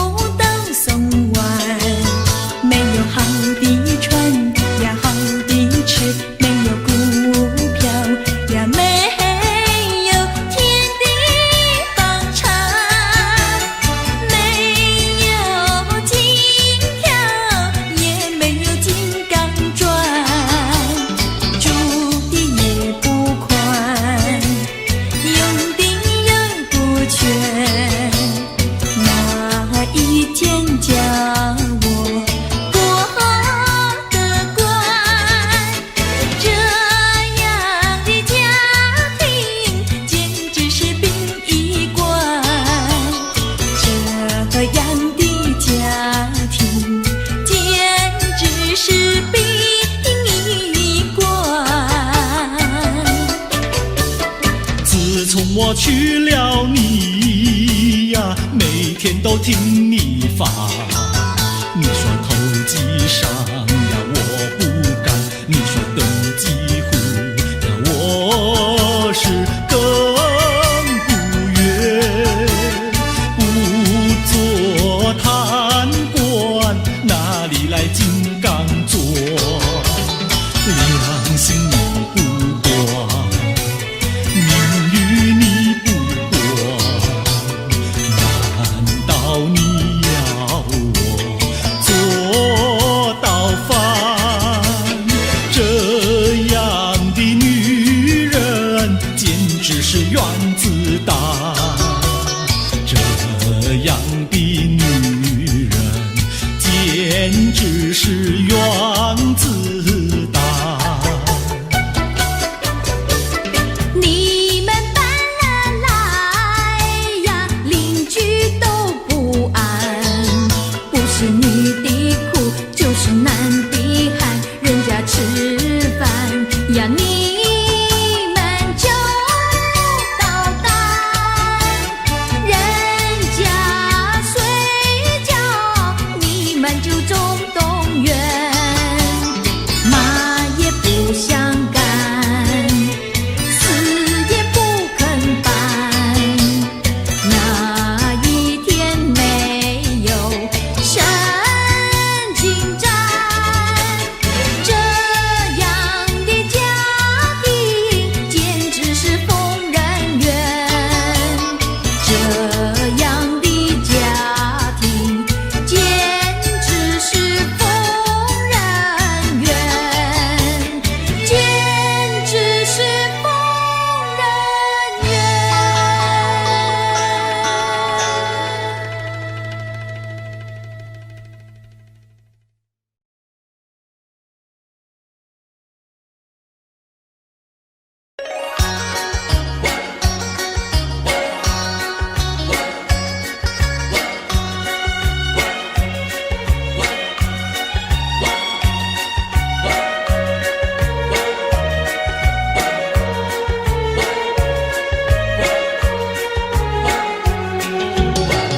我娶了你呀，每天都听你发。你说投机商呀，我不干；你说登记户呀，我是更不愿。不做贪官，哪里来金刚座？良心你不管，名誉你不管，难道你要我做到饭？这样的女人简直是原子弹，这样的女人简直是原子弹。你们搬了来呀，邻居都不安，不是女的苦，就是男的寒，人家吃饭呀，你们就捣蛋，人家睡觉，你们就总动员，骂也不想干，死也不肯搬，哪一天没有神经战？这样的家庭简直是疯人院，这样的家庭简直是疯人院，简直是疯人院。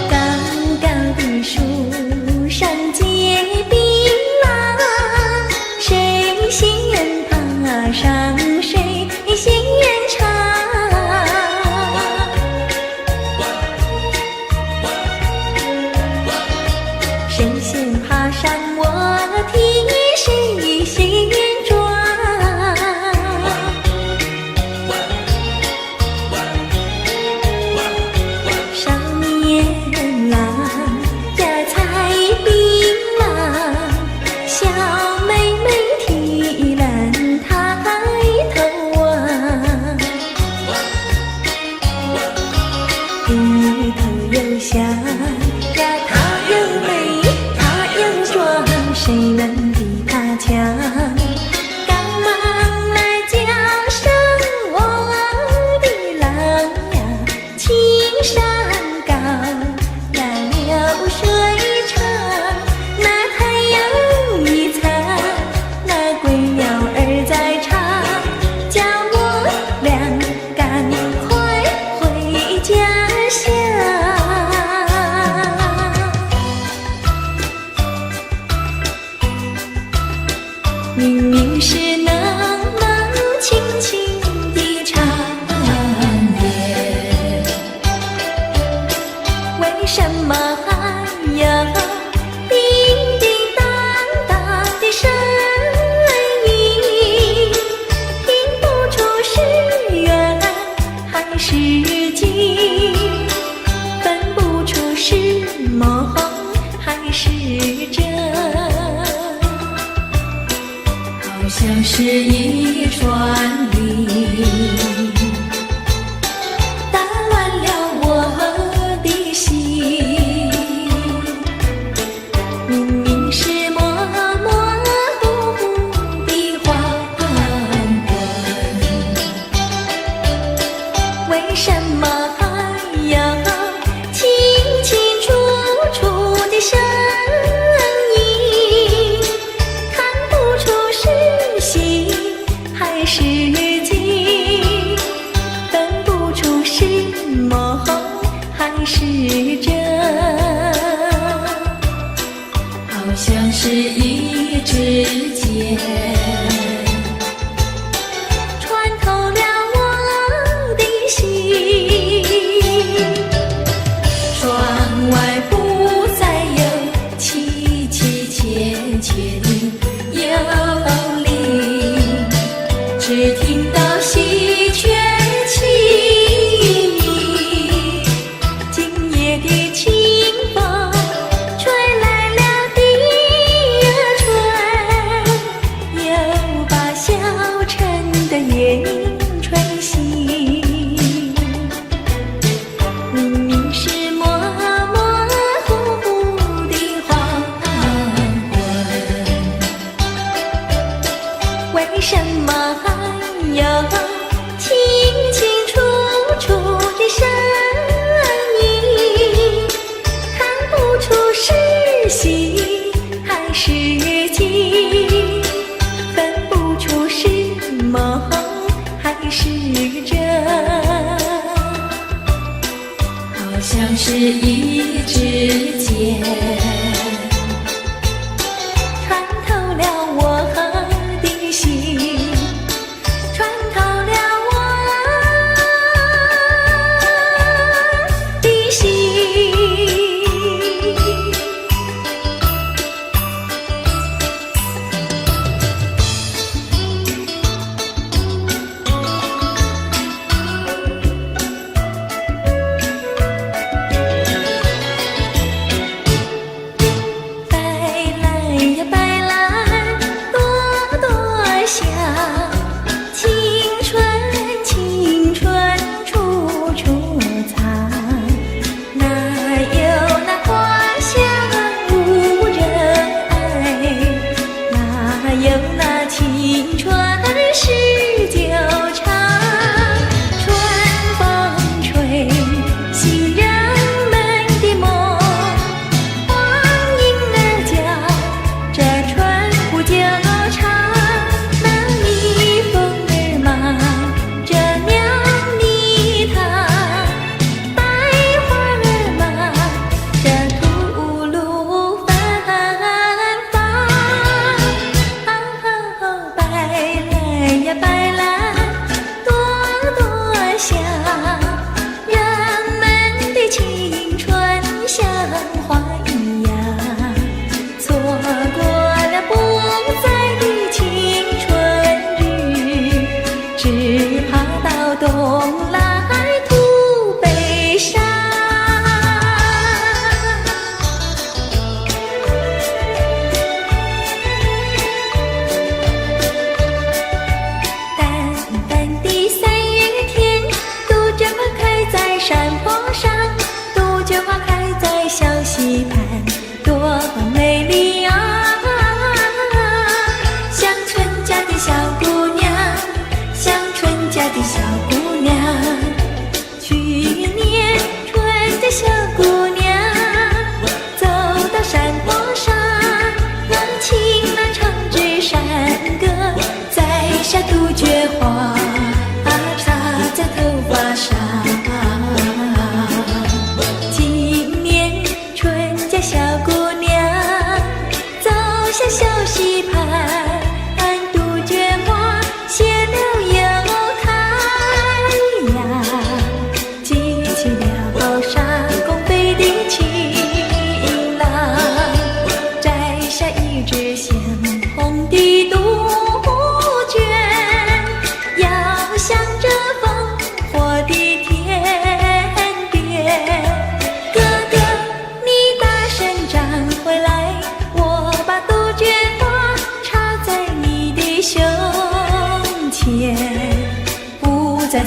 高高的树上结槟榔，谁先爬上谁先尝。谁先爬上我替谁先抓。少年郎呀采槟榔，小妹妹提篮抬头望，低头又想呀，她又美，她又壮，谁能比她强？赶忙来叫声我的郎呀，青山高呀，流水长，那太阳一灿，那归鸟儿在唱，叫我俩赶快回家乡。明明是那么轻轻的长夜，为什么还有叮叮当当的声音？听不出是远还是近，分不出是梦还是真，好像是一串铃，打乱了我的心。明明是模模糊糊的黄昏，为什么还有清清楚楚的声音？看不出是喜还是惊。什么还有清清楚楚的声音，看不出是喜还是惊，分不出是梦还是真，好像是一支箭穿透了我的心，穿透了我的心。再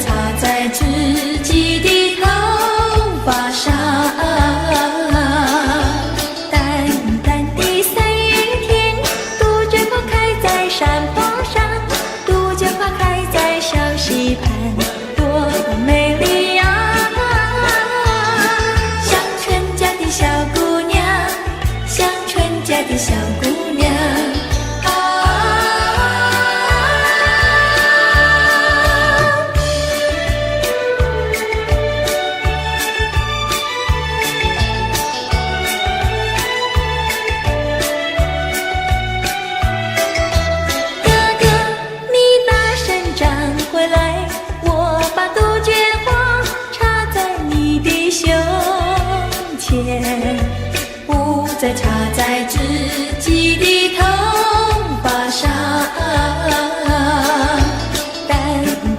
插在自己的头发上，淡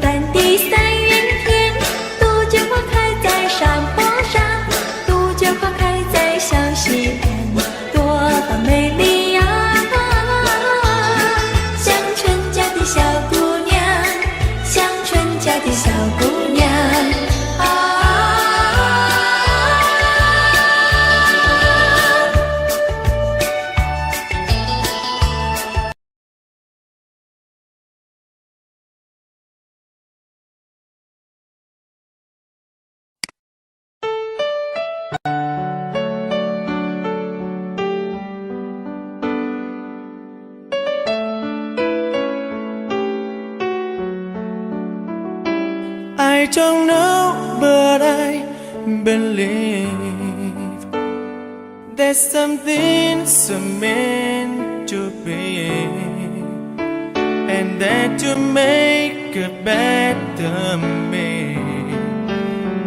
淡的三月天，杜鹃花开在山坡上，杜鹃花开在小溪边，多美丽呀！乡村家的小姑娘，乡村家的小姑娘。I don't know, but I believe there's something so meant to be, and that you make a better me.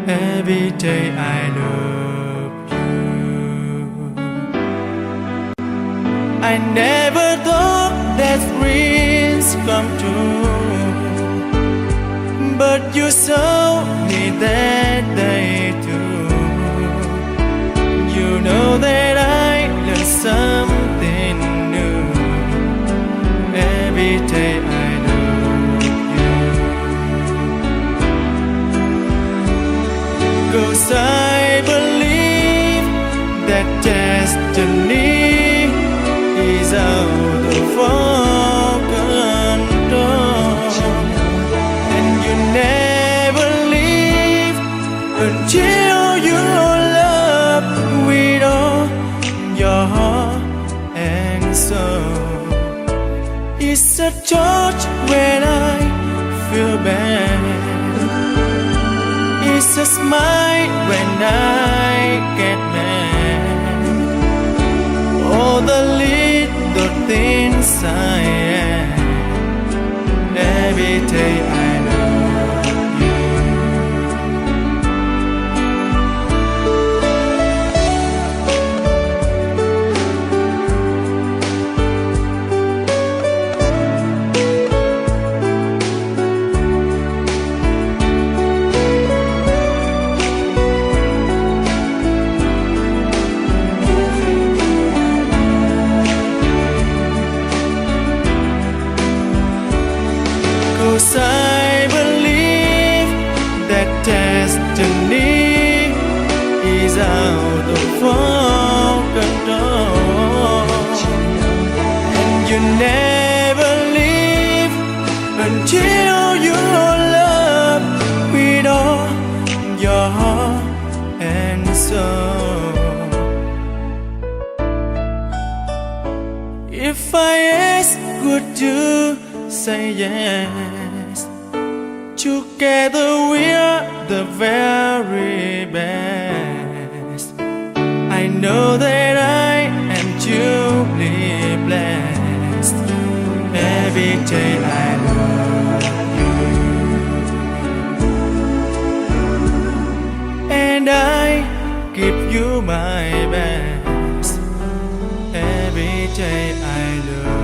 Every day I love you. I never thought that dreams come true, but you saw me that day too. You know that I learned something new. Every day I love you. 'Cause I believe that destiny is out of our control, and you never leave until you love with all your heart and soul. It's a touch when I feel bad, it's a smile when I get mad. All the little things I am. Every day I love you. Cause I believe that destiny is out of our control, and you never leave until you love with all your heart and soul. If I ask, would you say yes? Together we're the very best. I know that I am truly blessed. Every day I love you, and I give you my best. Every day I love you.